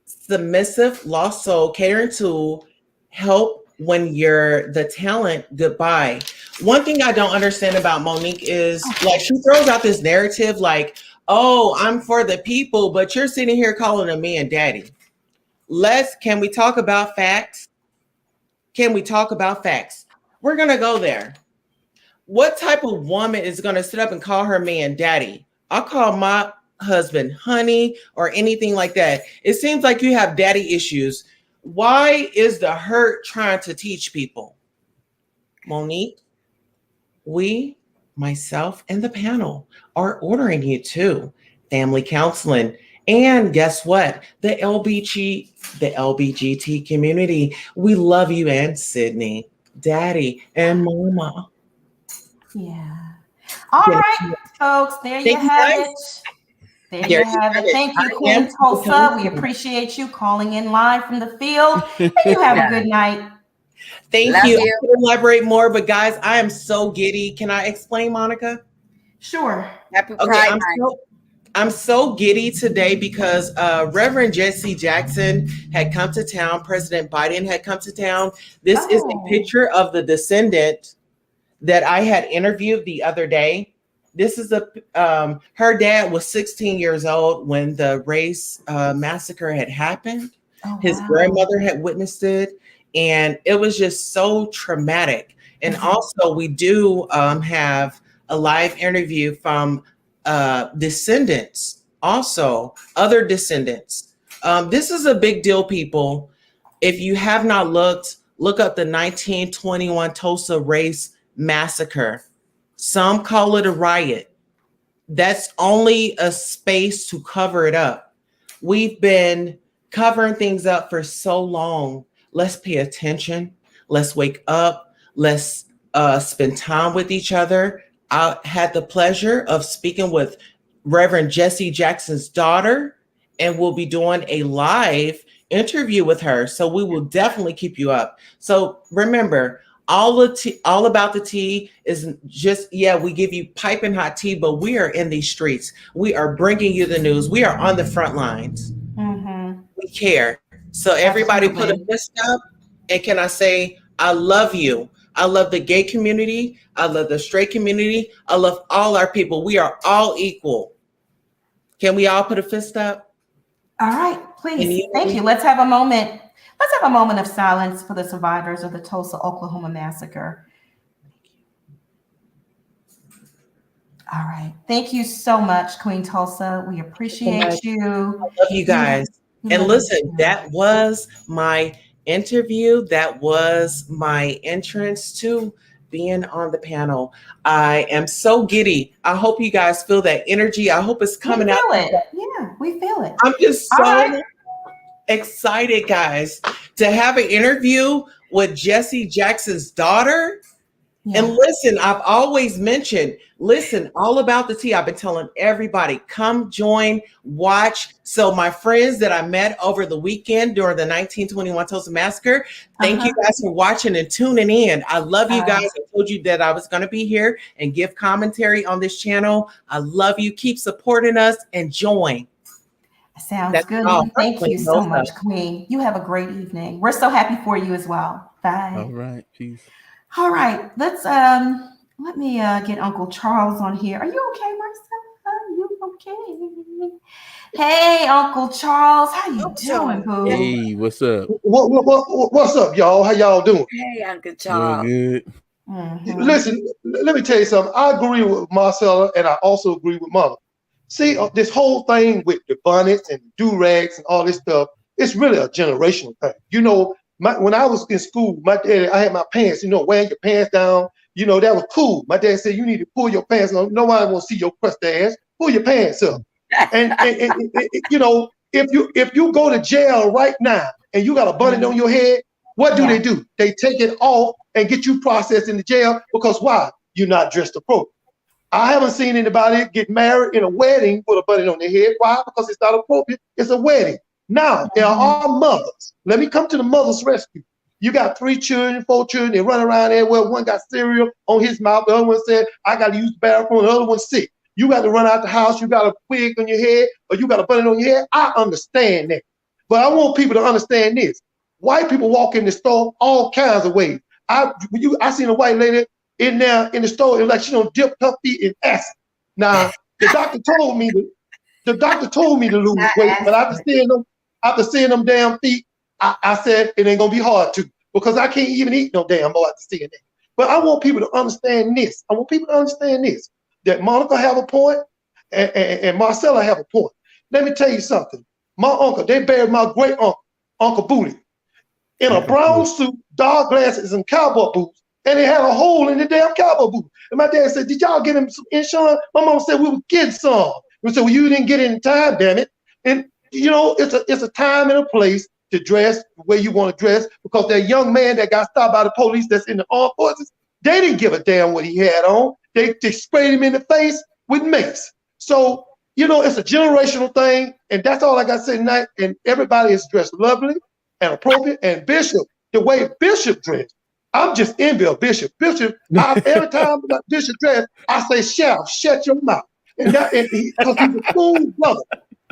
submissive, lost soul, catering to help when you're the talent. Goodbye. One thing I don't understand about Monique is like she throws out this narrative like, oh, I'm for the people, but you're sitting here calling a man daddy. Can we talk about facts? Can we talk about facts? We're going to go there. What type of woman is going to sit up and call her man daddy? I'll call my husband honey or anything like that. It seems like you have daddy issues. Why is the hurt trying to teach people? Monique, myself, and the panel are ordering you to family counseling. And guess what? The LBGT community. We love you and Sydney, Daddy, and Mama. Yeah. All right, folks. There you have it. There you have it. Thank you, Queen Tulsa. We appreciate you calling in live from the field. And you have a good night. Thank you. I could elaborate more, but guys, I am so giddy. Can I explain, Monica? Sure. Happy Okay, Pride I'm so giddy today because Reverend Jesse Jackson had come to town. President Biden had come to town. This is a picture of the descendant that I had interviewed the other day. This is her dad was 16 years old when the race massacre had happened. His grandmother had witnessed it, and it was just so traumatic. And also, we do have a live interview from descendants, also other descendants. This is a big deal, people. If you have not look up the 1921 Tulsa race massacre. Some call it a riot. That's only a space to cover it up. We've been covering things up for so long. Let's pay attention. Let's wake up. Let's spend time with each other. I had the pleasure of speaking with Reverend Jesse Jackson's daughter, and we'll be doing a live interview with her. So we will definitely keep you up. So remember, all about the tea is just, we give you piping hot tea, but we are in these streets. We are bringing you the news. We are on the front lines. We care. So everybody put a fist up. And can I say, I love you. I love the gay community. I love the straight community. I love all our people. We are all equal. Can we all put a fist up? All right, please. Thank you. Let's have a moment. Let's have a moment of silence for the survivors of the Tulsa, Oklahoma massacre. All right. Thank you so much, Queen Tulsa. We appreciate you. I love you guys. And listen, that was my interview. That was my entrance to being on the panel. I am so giddy. I hope you guys feel that energy. I hope it's coming out. We feel it. Yeah, we feel it. I'm just so excited, guys, to have an interview with Jesse Jackson's daughter. Yeah. And listen, I've always mentioned, listen, all about the tea. I've been telling everybody, come join, watch. So my friends that I met over the weekend during the 1921 Tulsa Massacre, thank you guys for watching and tuning in. I love you guys. I told you that I was going to be here and give commentary on this channel. I love you. Keep supporting us and join. Sounds good. Thank you so much, Queen. You have a great evening. We're so happy for you as well. Bye. All right. Peace. All right. Let's let me get Uncle Charles on here. Are you okay, Marcella? Are you okay? Hey, Uncle Charles. How you doing, boo? Hey, what's up? What's up, y'all? How y'all doing? Hey, Uncle Charles. Doing good. Mm-hmm. Listen, let me tell you something. I agree with Marcella, and I also agree with Mother. See, this whole thing with the bonnets and do-rags and all this stuff, it's really a generational thing. You know, when I was in school, my dad, I had my pants, wearing your pants down, that was cool. My dad said, you need to pull your pants on. Nobody wants to see your crust ass. Pull your pants up. and if you go to jail right now and you got a bonnet on your head, what do they do? They take it off and get you processed in the jail because why? You're not dressed appropriately. I haven't seen anybody get married in a wedding with a bonnet on their head. Why? Because it's not appropriate. It's a wedding. Now, there are mothers. Let me come to the mother's rescue. You got 3 children, 4 children. They run around everywhere. One got cereal on his mouth. The other one said, I got to use the bathroom. The other one's sick. You got to run out the house. You got a wig on your head or you got a bonnet on your head. I understand that. But I want people to understand this. White people walk in the store all kinds of ways. I seen a white lady in there in the store, and like she don't dip her feet in acid. Now the doctor told me to lose weight, but after seeing them damn feet, I said it ain't gonna be hard to because I can't even eat no damn more after seeing that. But I want people to understand this. That Monica have a point and Marcella have a point. Let me tell you something. My uncle, they buried my great uncle, Uncle Booty, in a brown suit, dark glasses, and cowboy boots. And it had a hole in the damn cowboy boot. And my dad said, did y'all get him some insurance? My mom said, we were getting some. We said, well, you didn't get it in time, damn it. And, it's a time and a place to dress the way you want to dress because that young man that got stopped by the police that's in the armed forces, they didn't give a damn what he had on. They sprayed him in the face with mace. So, it's a generational thing. And that's all I got to say tonight. And everybody is dressed lovely and appropriate. And Bishop, the way Bishop dressed, I'm just envy of Bishop. Every time Bishop dress, I say, Shah, shut your mouth. Because he's a cool brother.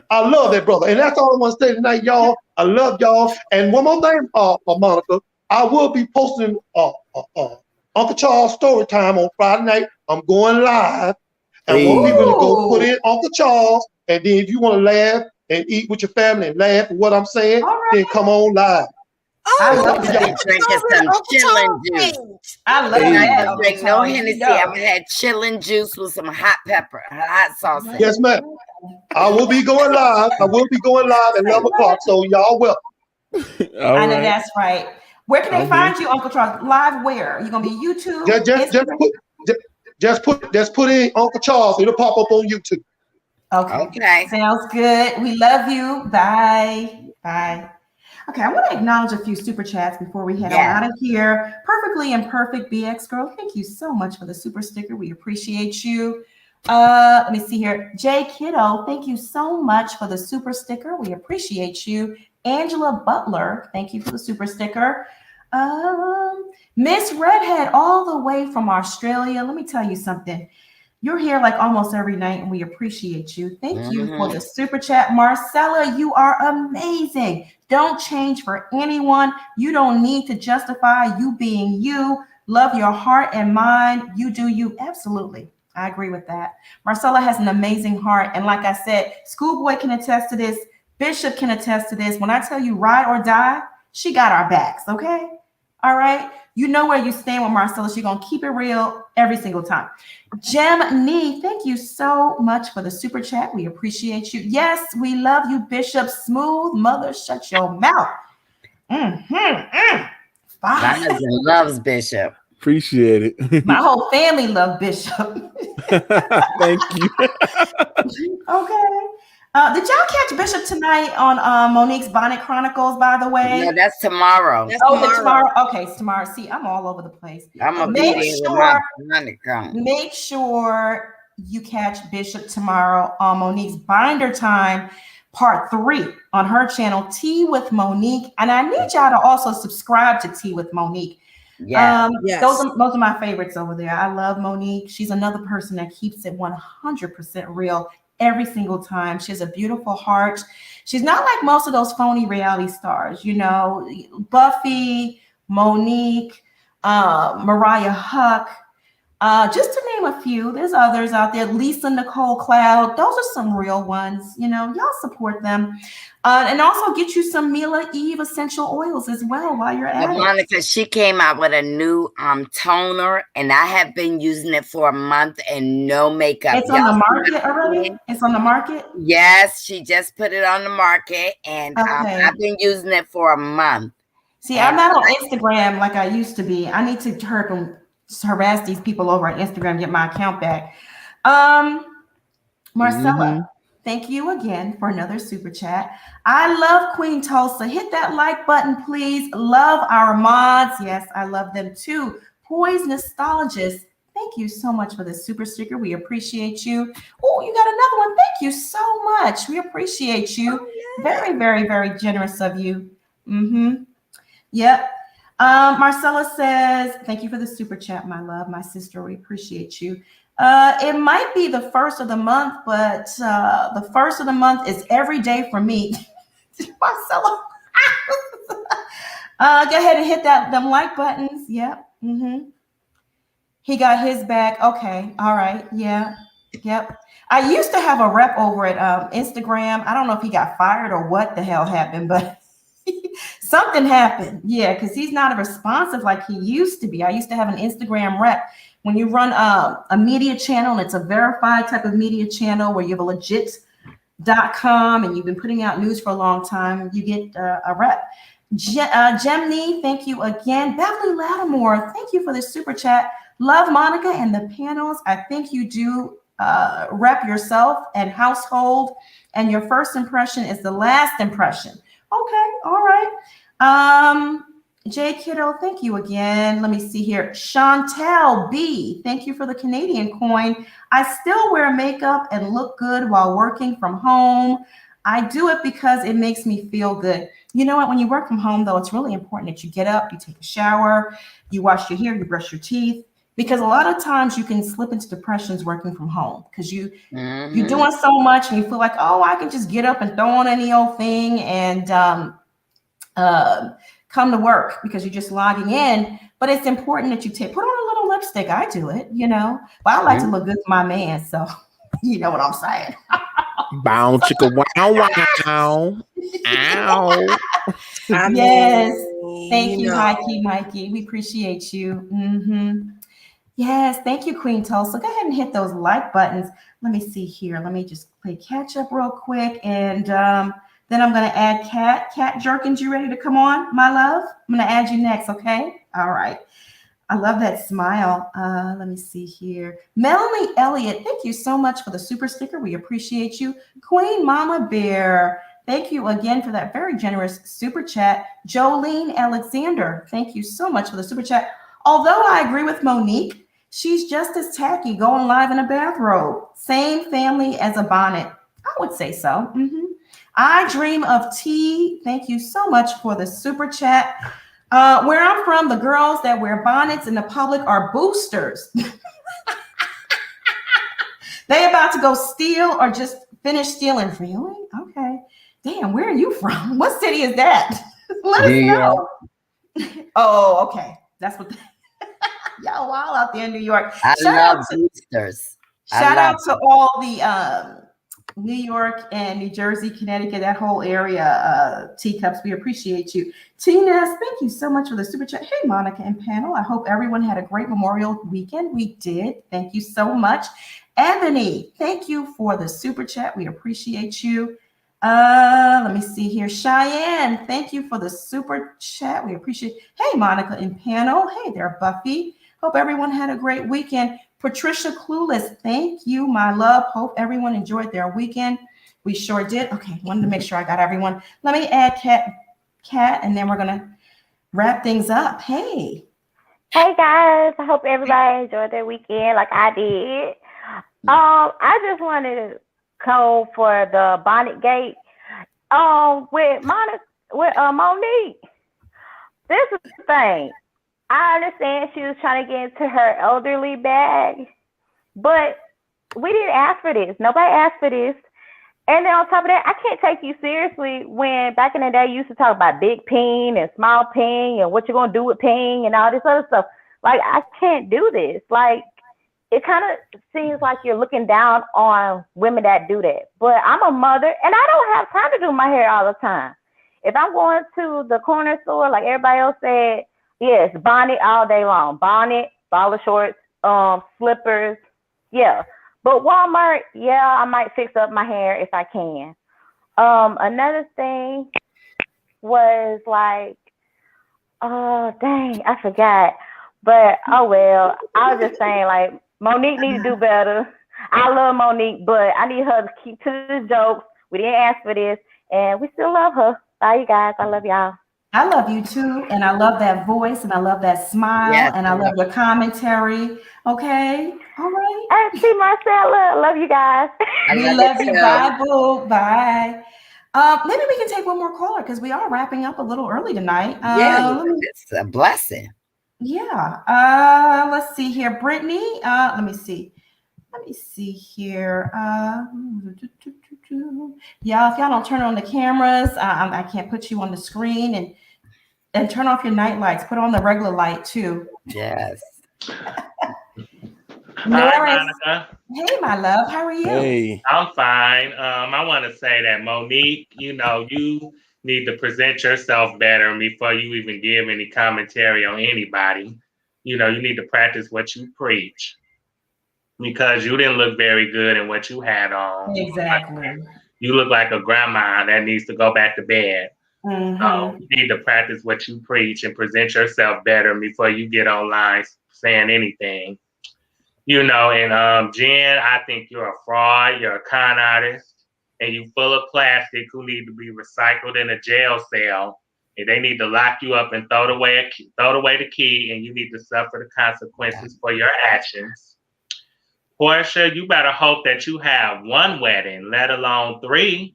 I love that brother. And that's all I want to say tonight, y'all. I love y'all. And one more thing, Monica, I will be posting Uncle Charles story time on Friday night. I'm going live. And I want people to go put in Uncle Charles. And then if you want to laugh and eat with your family and laugh at what I'm saying, then come on live. I love to be drinking some chillin' juice. I love that. I drink no Hennessy. I'm gonna have chillin' juice with some hot pepper, hot sauce. Yes, ma'am. I will be going live. At 11 o'clock. So y'all welcome. I know that's right. Where can they find you, Uncle Charles? Live where? Are you gonna be YouTube? Just put in Uncle Charles. It'll pop up on YouTube. Okay. Sounds good. We love you. Bye. Bye. Okay, I want to acknowledge a few super chats before we head on out of here. Perfectly Imperfect BX Girl, thank you so much for the super sticker. We appreciate you. Let me see here. Jay Kiddo, thank you so much for the super sticker. We appreciate you. Angela Butler, thank you for the super sticker. Miss Redhead, all the way from Australia. Let me tell you something. You're here like almost every night, and we appreciate you. Thank you for the super chat. Marcella, you are amazing. Don't change for anyone. You don't need to justify you being you. Love your heart and mind. You do you. Absolutely. I agree with that. Marcella has an amazing heart. And like I said, Schoolboy can attest to this. Bishop can attest to this. When I tell you ride or die, she got our backs, okay? All right? You know where you stand with Marcella. She's going to keep it real every single time. Gem Nee, thank you so much for the super chat. We appreciate you. Yes, we love you, Bishop. Smooth mother, shut your mouth. My husband loves Bishop. Appreciate it. My whole family love Bishop. Thank you. Okay. Did y'all catch Bishop tonight on Monique's Bonnet Chronicles, by the way? No, that's tomorrow. That's Oh, it's tomorrow. Okay, it's tomorrow. See, I'm all over the place. I'm gonna be there with my bonnet crown. Make sure you catch Bishop tomorrow on Monique's Binder Time Part 3 on her channel, Tea with Monique. And I need y'all to also subscribe to Tea with Monique. Yeah, yes. Those are my favorites over there. I love Monique. She's another person that keeps it 100% real every single time. She has a beautiful heart. She's not like most of those phony reality stars, you know, Buffy, Monique, Mariah Huck, just to name a few. There's others out there. Lisa Nicole Cloud. Those are some real ones. You know, y'all support them. And also get you some Mila Eve essential oils as well while you're at it. Monica, she came out with a new toner, and I have been using it for a month and no makeup. It's on the market already? It's on the market? Yes, she just put it on the market, and I've been using it for a month. See, I'm not on Instagram like I used to be. I need to harass these people over on Instagram and get my account back. Marcella, thank you again for another super chat. I love Queen Tulsa. Hit that like button, please. Love our mods. Yes, I love them too. Poise Nostalgist, thank you so much for the super sticker. We appreciate you. Oh, you got another one. Thank you so much. We appreciate you. Oh, yeah. Very, very, very generous of you. Yep. Marcella says, thank you for the super chat, my love, my sister. We appreciate you. It might be the first of the month, but the first of the month is every day for me. Marcella. Go ahead and hit them like buttons. Yep. He got his back. Okay. All right. Yeah. Yep. I used to have a rep over at Instagram. I don't know if he got fired or what the hell happened, but something happened. Yeah, because he's not responsive like he used to be. I used to have an Instagram rep. When you run a media channel, and it's a verified type of media channel where you have a legit.com and you've been putting out news for a long time, you get a rep. Gemini, thank you again. Beverly Lattimore, thank you for the super chat. Love Monica and the panels. I think you do rep yourself and household, and your first impression is the last impression. Okay, all right. Jay Kiddo, thank you again. Let me see here. Chantel B, thank you for the Canadian coin. I still wear makeup and look good while working from home. I do it because it makes me feel good. You know what? When you work from home, though, it's really important that you get up, you take a shower, you wash your hair, you brush your teeth, because a lot of times you can slip into depressions working from home because you're doing so much and you feel like, oh, I can just get up and throw on any old thing and come to work because you're just logging in. But it's important that you put on a little lipstick. I do it, you know, but I like to look good for my man. So you know what I'm saying. Bow chicka wow wow. Ow. Yes. Thank you, Mikey. We appreciate you. Yes, thank you, Queen Tulsa. Go ahead and hit those like buttons. Let me see here. Let me just play catch up real quick. And then I'm going to add Kat. Kat Jerkins, you ready to come on, my love? I'm going to add you next, okay? All right. I love that smile. Let me see here. Melanie Elliott, thank you so much for the super sticker. We appreciate you. Queen Mama Bear, thank you again for that very generous super chat. Jolene Alexander, thank you so much for the super chat. Although I agree with Monique, she's just as tacky going live in a bathrobe. Same family as a bonnet. I would say so. I dream of tea. Thank you so much for the super chat. Where I'm from, the girls that wear bonnets in the public are boosters. They about to go steal or just finish stealing. Really? Okay. Damn, where are you from? What city is that? Let us know. Oh, okay. That's what y'all wild out there in New York. I love boosters. Shout out to all the New York and New Jersey, Connecticut, that whole area, teacups. We appreciate you. Tina, thank you so much for the super chat. Hey, Monica and panel. I hope everyone had a great Memorial weekend. We did. Thank you so much. Ebony, thank you for the super chat. We appreciate you. Let me see here. Cheyenne, thank you for the super chat. We appreciate it. Hey, Monica and panel. Hey there, Buffy. Hope everyone had a great weekend. Patricia Clueless, thank you, my love. Hope everyone enjoyed their weekend. We sure did. Okay, wanted to make sure I got everyone. Let me add Kat, and then we're gonna wrap things up. Hey. Hey guys, I hope everybody enjoyed their weekend like I did. I just wanted to go for the Bonnet Gate. With Monique. This is the thing. I understand she was trying to get into her elderly bag, but we didn't ask for this. Nobody asked for this. And then on top of that, I can't take you seriously when back in the day you used to talk about big peen and small peen and what you're going to do with peen and all this other stuff. Like, I can't do this. Like, it kind of seems like you're looking down on women that do that. But I'm a mother, and I don't have time to do my hair all the time. If I'm going to the corner store, like everybody else said, yes, bonnet all day long. Bonnet, baller shorts, slippers, yeah. But Walmart, yeah, I might fix up my hair if I can. Another thing was like, oh, dang, I forgot. But, oh, well, I was just saying, like, Monique need to do better. I love Monique, but I need her to keep to the jokes. We didn't ask for this, and we still love her. Bye, you guys. I love y'all. I love you too, and I love that voice, and I love that smile, and I love your commentary. Okay, all right. I see Marcella. Love you guys. We love you. Bye, boo. Bye. Maybe we can take one more caller because we are wrapping up a little early tonight. It's a blessing. Yeah. Let's see here, Brittany. Let me see. Let me see here. Yeah, if y'all don't turn on the cameras, I can't put you on the screen, and turn off your night lights. Put on the regular light too. Yes. Hi, Monica. Hey, my love. How are you? Hey. I'm fine. I want to say that Monique, you need to present yourself better before you even give any commentary on anybody. You need to practice what you preach, because you didn't look very good in what you had on. Exactly. You look like a grandma that needs to go back to bed. Mm-hmm. So you need to practice what you preach and present yourself better before you get online saying anything. And Jen, I think you're a fraud, you're a con artist, and you full of plastic who need to be recycled in a jail cell. And they need to lock you up and throw away the key, and you need to suffer the consequences for your actions. Porsha, you better hope that you have one wedding, let alone 3.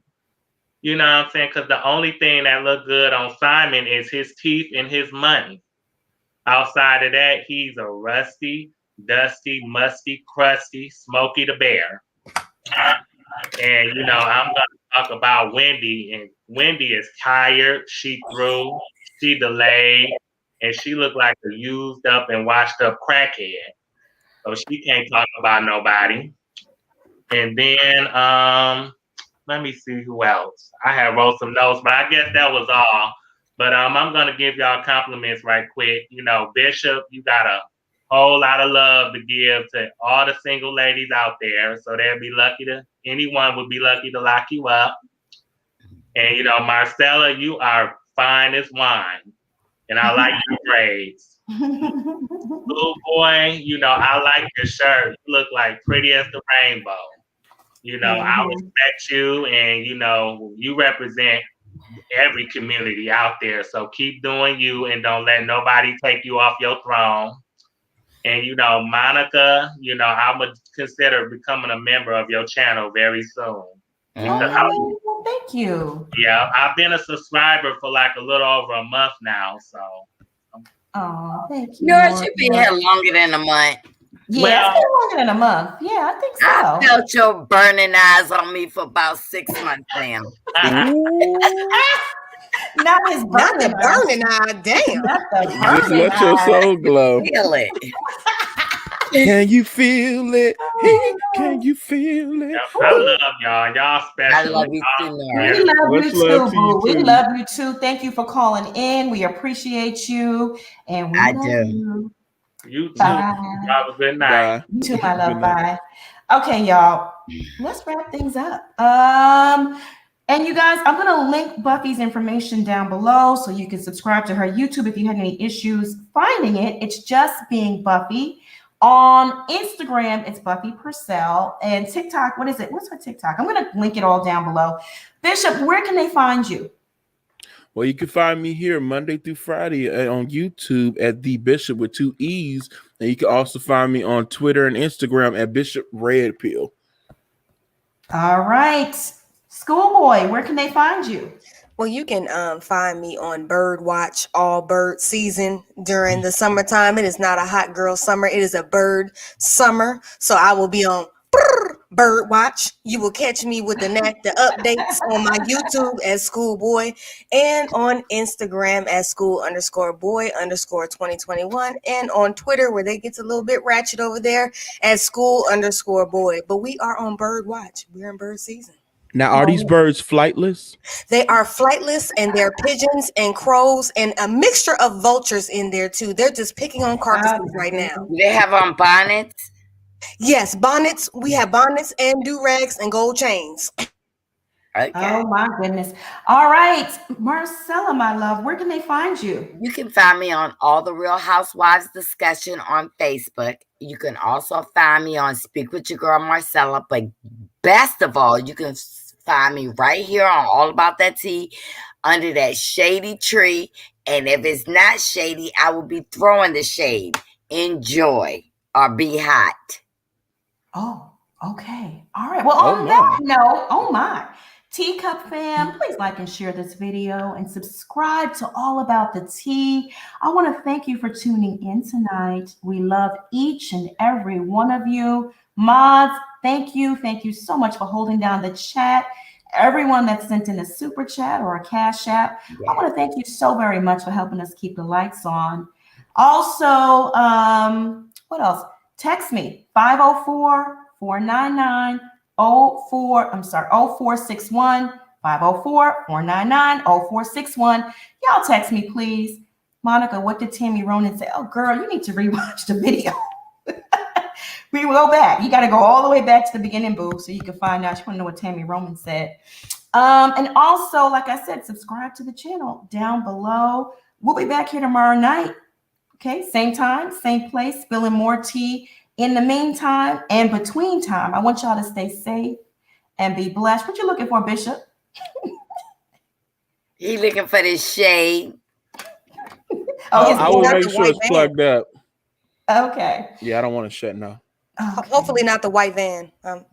You know what I'm saying? Because the only thing that look good on Simon is his teeth and his money. Outside of that, he's a rusty, dusty, musty, crusty, Smokey the Bear. And, I'm going to talk about Wendy. And Wendy is tired. She threw. She delayed. And she looked like a used up and washed up crackhead. So she can't talk about nobody. And then, let me see who else. I have wrote some notes, but I guess that was all. But I'm going to give y'all compliments right quick. Bishop, you got a whole lot of love to give to all the single ladies out there. So anyone would be lucky to lock you up. And, Marcella, you are fine as wine. And I like your braids. Little boy, I like your shirt. You look like pretty as the rainbow. I respect you, and, you represent every community out there. So keep doing you, and don't let nobody take you off your throne. And, Monica, I would consider becoming a member of your channel very soon. Thank you. Yeah, I've been a subscriber for like a little over a month now. So. Oh, thank you. Yours should be here longer than a month. Yeah, it's been longer than a month. Yeah, I think so. I felt your burning eyes on me for about 6 months now. Not his burning eye. Damn. Just let your soul glow. Feel it. Can you feel it? Can you feel it? I love y'all. Y'all special. I love you too, Nora. We love you too, boo. We love you too. Thank you for calling in. We appreciate you. And we love you. You too. Bye. Have a good night. Bye. You too, my love. Bye. Okay, y'all. Let's wrap things up. And you guys, I'm going to link Buffy's information down below so you can subscribe to her YouTube if you had any issues finding it. It's just being Buffy On Instagram, it's Buffy Purcell. And TikTok, what is it? What's her TikTok? I'm going to link it all down below. Bishop, where can they find you? Well, you can find me here Monday through Friday on YouTube at The Bishop with 2 E's. And you can also find me on Twitter and Instagram at Bishop Red Pill. All right. Schoolboy, where can they find you? Well, you can find me on Bird Watch, all bird season during the summertime. It is not a hot girl summer. It is a bird summer. So I will be on Bird Watch. You will catch me with the updates on my YouTube as Schoolboy and on Instagram as school_boy_2021 and on Twitter where they get a little bit ratchet over there as school_boy. But we are on Bird Watch. We're in bird season. Now, are these birds flightless? They are flightless, and they're pigeons and crows and a mixture of vultures in there too. They're just picking on carcasses right now. They have on bonnets? Yes, bonnets. We have bonnets and do-rags and gold chains. Okay. Oh my goodness. All right, Marcella, my love, where can they find you? You can find me on All the Real Housewives discussion on Facebook. You can also find me on Speak With Your Girl Marcella, but best of all, you can find me right here on All About That Tea under that shady tree. And if it's not shady, I will be throwing the shade. Enjoy or be hot. Oh, okay. All right. Well, on that note, oh my. Teacup fam, please like and share this video and subscribe to All About the Tea. I want to thank you for tuning in tonight. We love each and every one of you. Mods, thank you. Thank you so much for holding down the chat. Everyone that sent in a super chat or a cash app, I want to thank you so very much for helping us keep the lights on. Also, what else? Text me 504-499-0461 504-499-0461. Y'all text me, please. Monica, what did Tammy Ronan say? Oh, girl, you need to rewatch the video. We will go back. You got to go all the way back to the beginning, boo, so you can find out. You want to know what Tammy Roman said. And also, like I said, subscribe to the channel down below. We'll be back here tomorrow night. Okay, same time, same place, spilling more tea. In the meantime and between time, I want y'all to stay safe and be blessed. What you looking for, Bishop? He looking for this shade. I will make sure it's plugged up. Okay. Yeah, I don't want to shut now. Okay. Hopefully not the white van. Oh,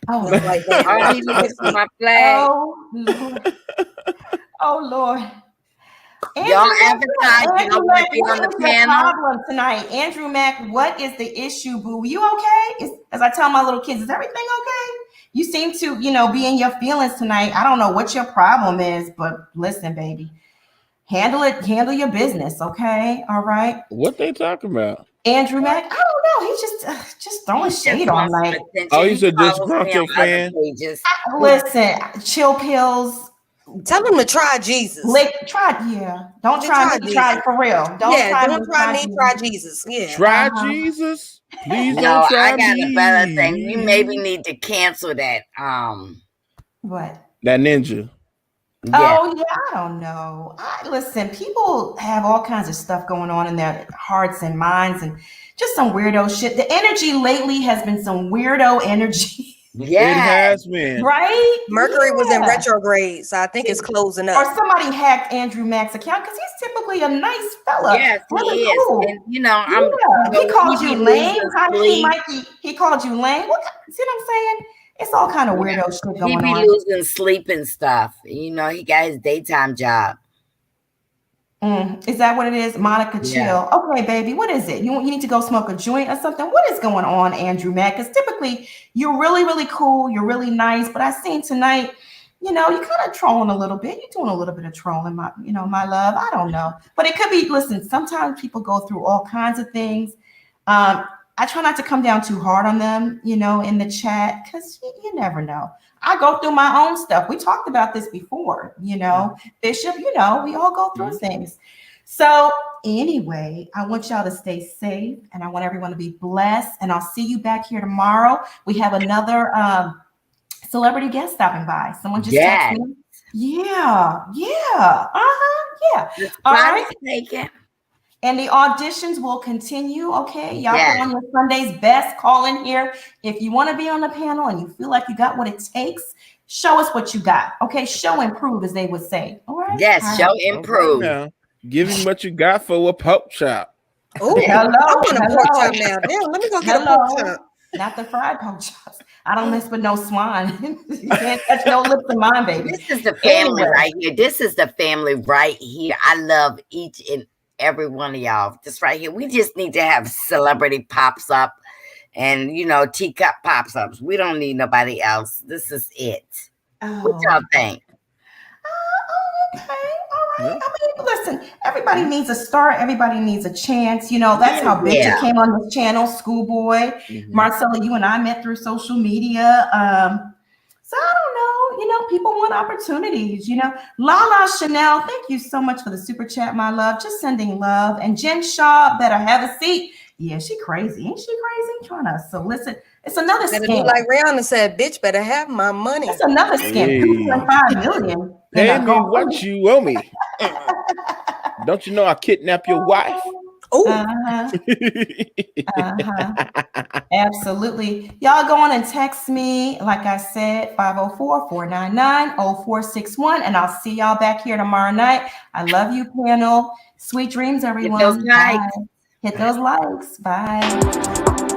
white van. He looking for my flag. Oh, Lord. Oh, Lord. Y'all advertise. Andrew Mack, be on the panel tonight. Andrew Mack, what is the issue, boo? You okay? As I tell my little kids, is everything okay? You seem to, be in your feelings tonight. I don't know what your problem is, but listen, baby, handle it. Handle your business, okay? All right. What they talking about? Andrew Mack, I don't know. He's just throwing shade on like. Oh, you said disgruntled fan. Listen, chill pills. Tell him to try Jesus. Don't try me. Try it for real. Don't try me. Try Jesus. Yeah. Try Jesus. Please No, don't try I got me. a better thing. We maybe need to cancel that. What? That ninja. Yeah. Oh yeah, I don't know. Listen, people have all kinds of stuff going on in their hearts and minds, and just some weirdo shit. The energy lately has been some weirdo energy. Yeah, it has been. Right? Mercury was in retrograde, so I think it's closing up. Or somebody hacked Andrew Mack's account because he's typically a nice fella. Yes, really he is. cool. And he called you lame. He called you lame. See what I'm saying? It's all kind of weirdo shit going on. He be losing sleep and stuff. He got his daytime job. Is that what it is? Monica, chill. Yeah. Okay, baby, what is it? You need to go smoke a joint or something? What is going on, Andrew Mack? Because typically you're really, really cool. You're really nice. But I seen tonight, you're kind of trolling a little bit. You're doing a little bit of trolling, my love. I don't know. But it could be, listen, sometimes people go through all kinds of things. I try not to come down too hard on them, in the chat, because you never know. I go through my own stuff. We talked about this before, Bishop, we all go through things. So anyway, I want y'all to stay safe and I want everyone to be blessed. And I'll see you back here tomorrow. We have another celebrity guest stopping by. Someone just texted me. Yeah. All right. And the auditions will continue, okay? Y'all Yes. put on your Sunday's best, call in here. If you want to be on the panel and you feel like you got what it takes, show us what you got, okay? Show and prove, as they would say, all right? Yes, show and prove. Now, give him what you got for a pork chop. Oh, I want a pork chop now. Damn, let me go get a pork chop. Not the fried pork chops. I don't mess with no swine. You can't touch no lips of mine, baby. This is the family right here. This is the family right here. I love each and every one of y'all. This right here. We just need to have celebrity pops up and, you know, teacup pops ups. We don't need nobody else. This is it. What y'all think? Okay, all right. I mean, listen, everybody needs a start. Everybody needs a chance. You know, that's how Bitch came on this channel, Schoolboy. Marcella, you and I met through social media. So I don't know, you know, people want opportunities, you know. Lala Chanel, thank you so much for the super chat, my love. Just sending love. And Jen Shaw, better have a seat. Yeah, she crazy. Ain't she crazy? Trying to solicit. It's another Better scam. do like Rihanna said, bitch, better have my money. It's another scam. 2.5 million. Pay me what you owe me. Don't you know I kidnapped your wife? Absolutely. Y'all go on and text me, like I said, 504-499-0461, and I'll see y'all back here tomorrow night. I love you, panel. Sweet dreams, everyone. Hit those likes. Bye. Hit those likes. Bye.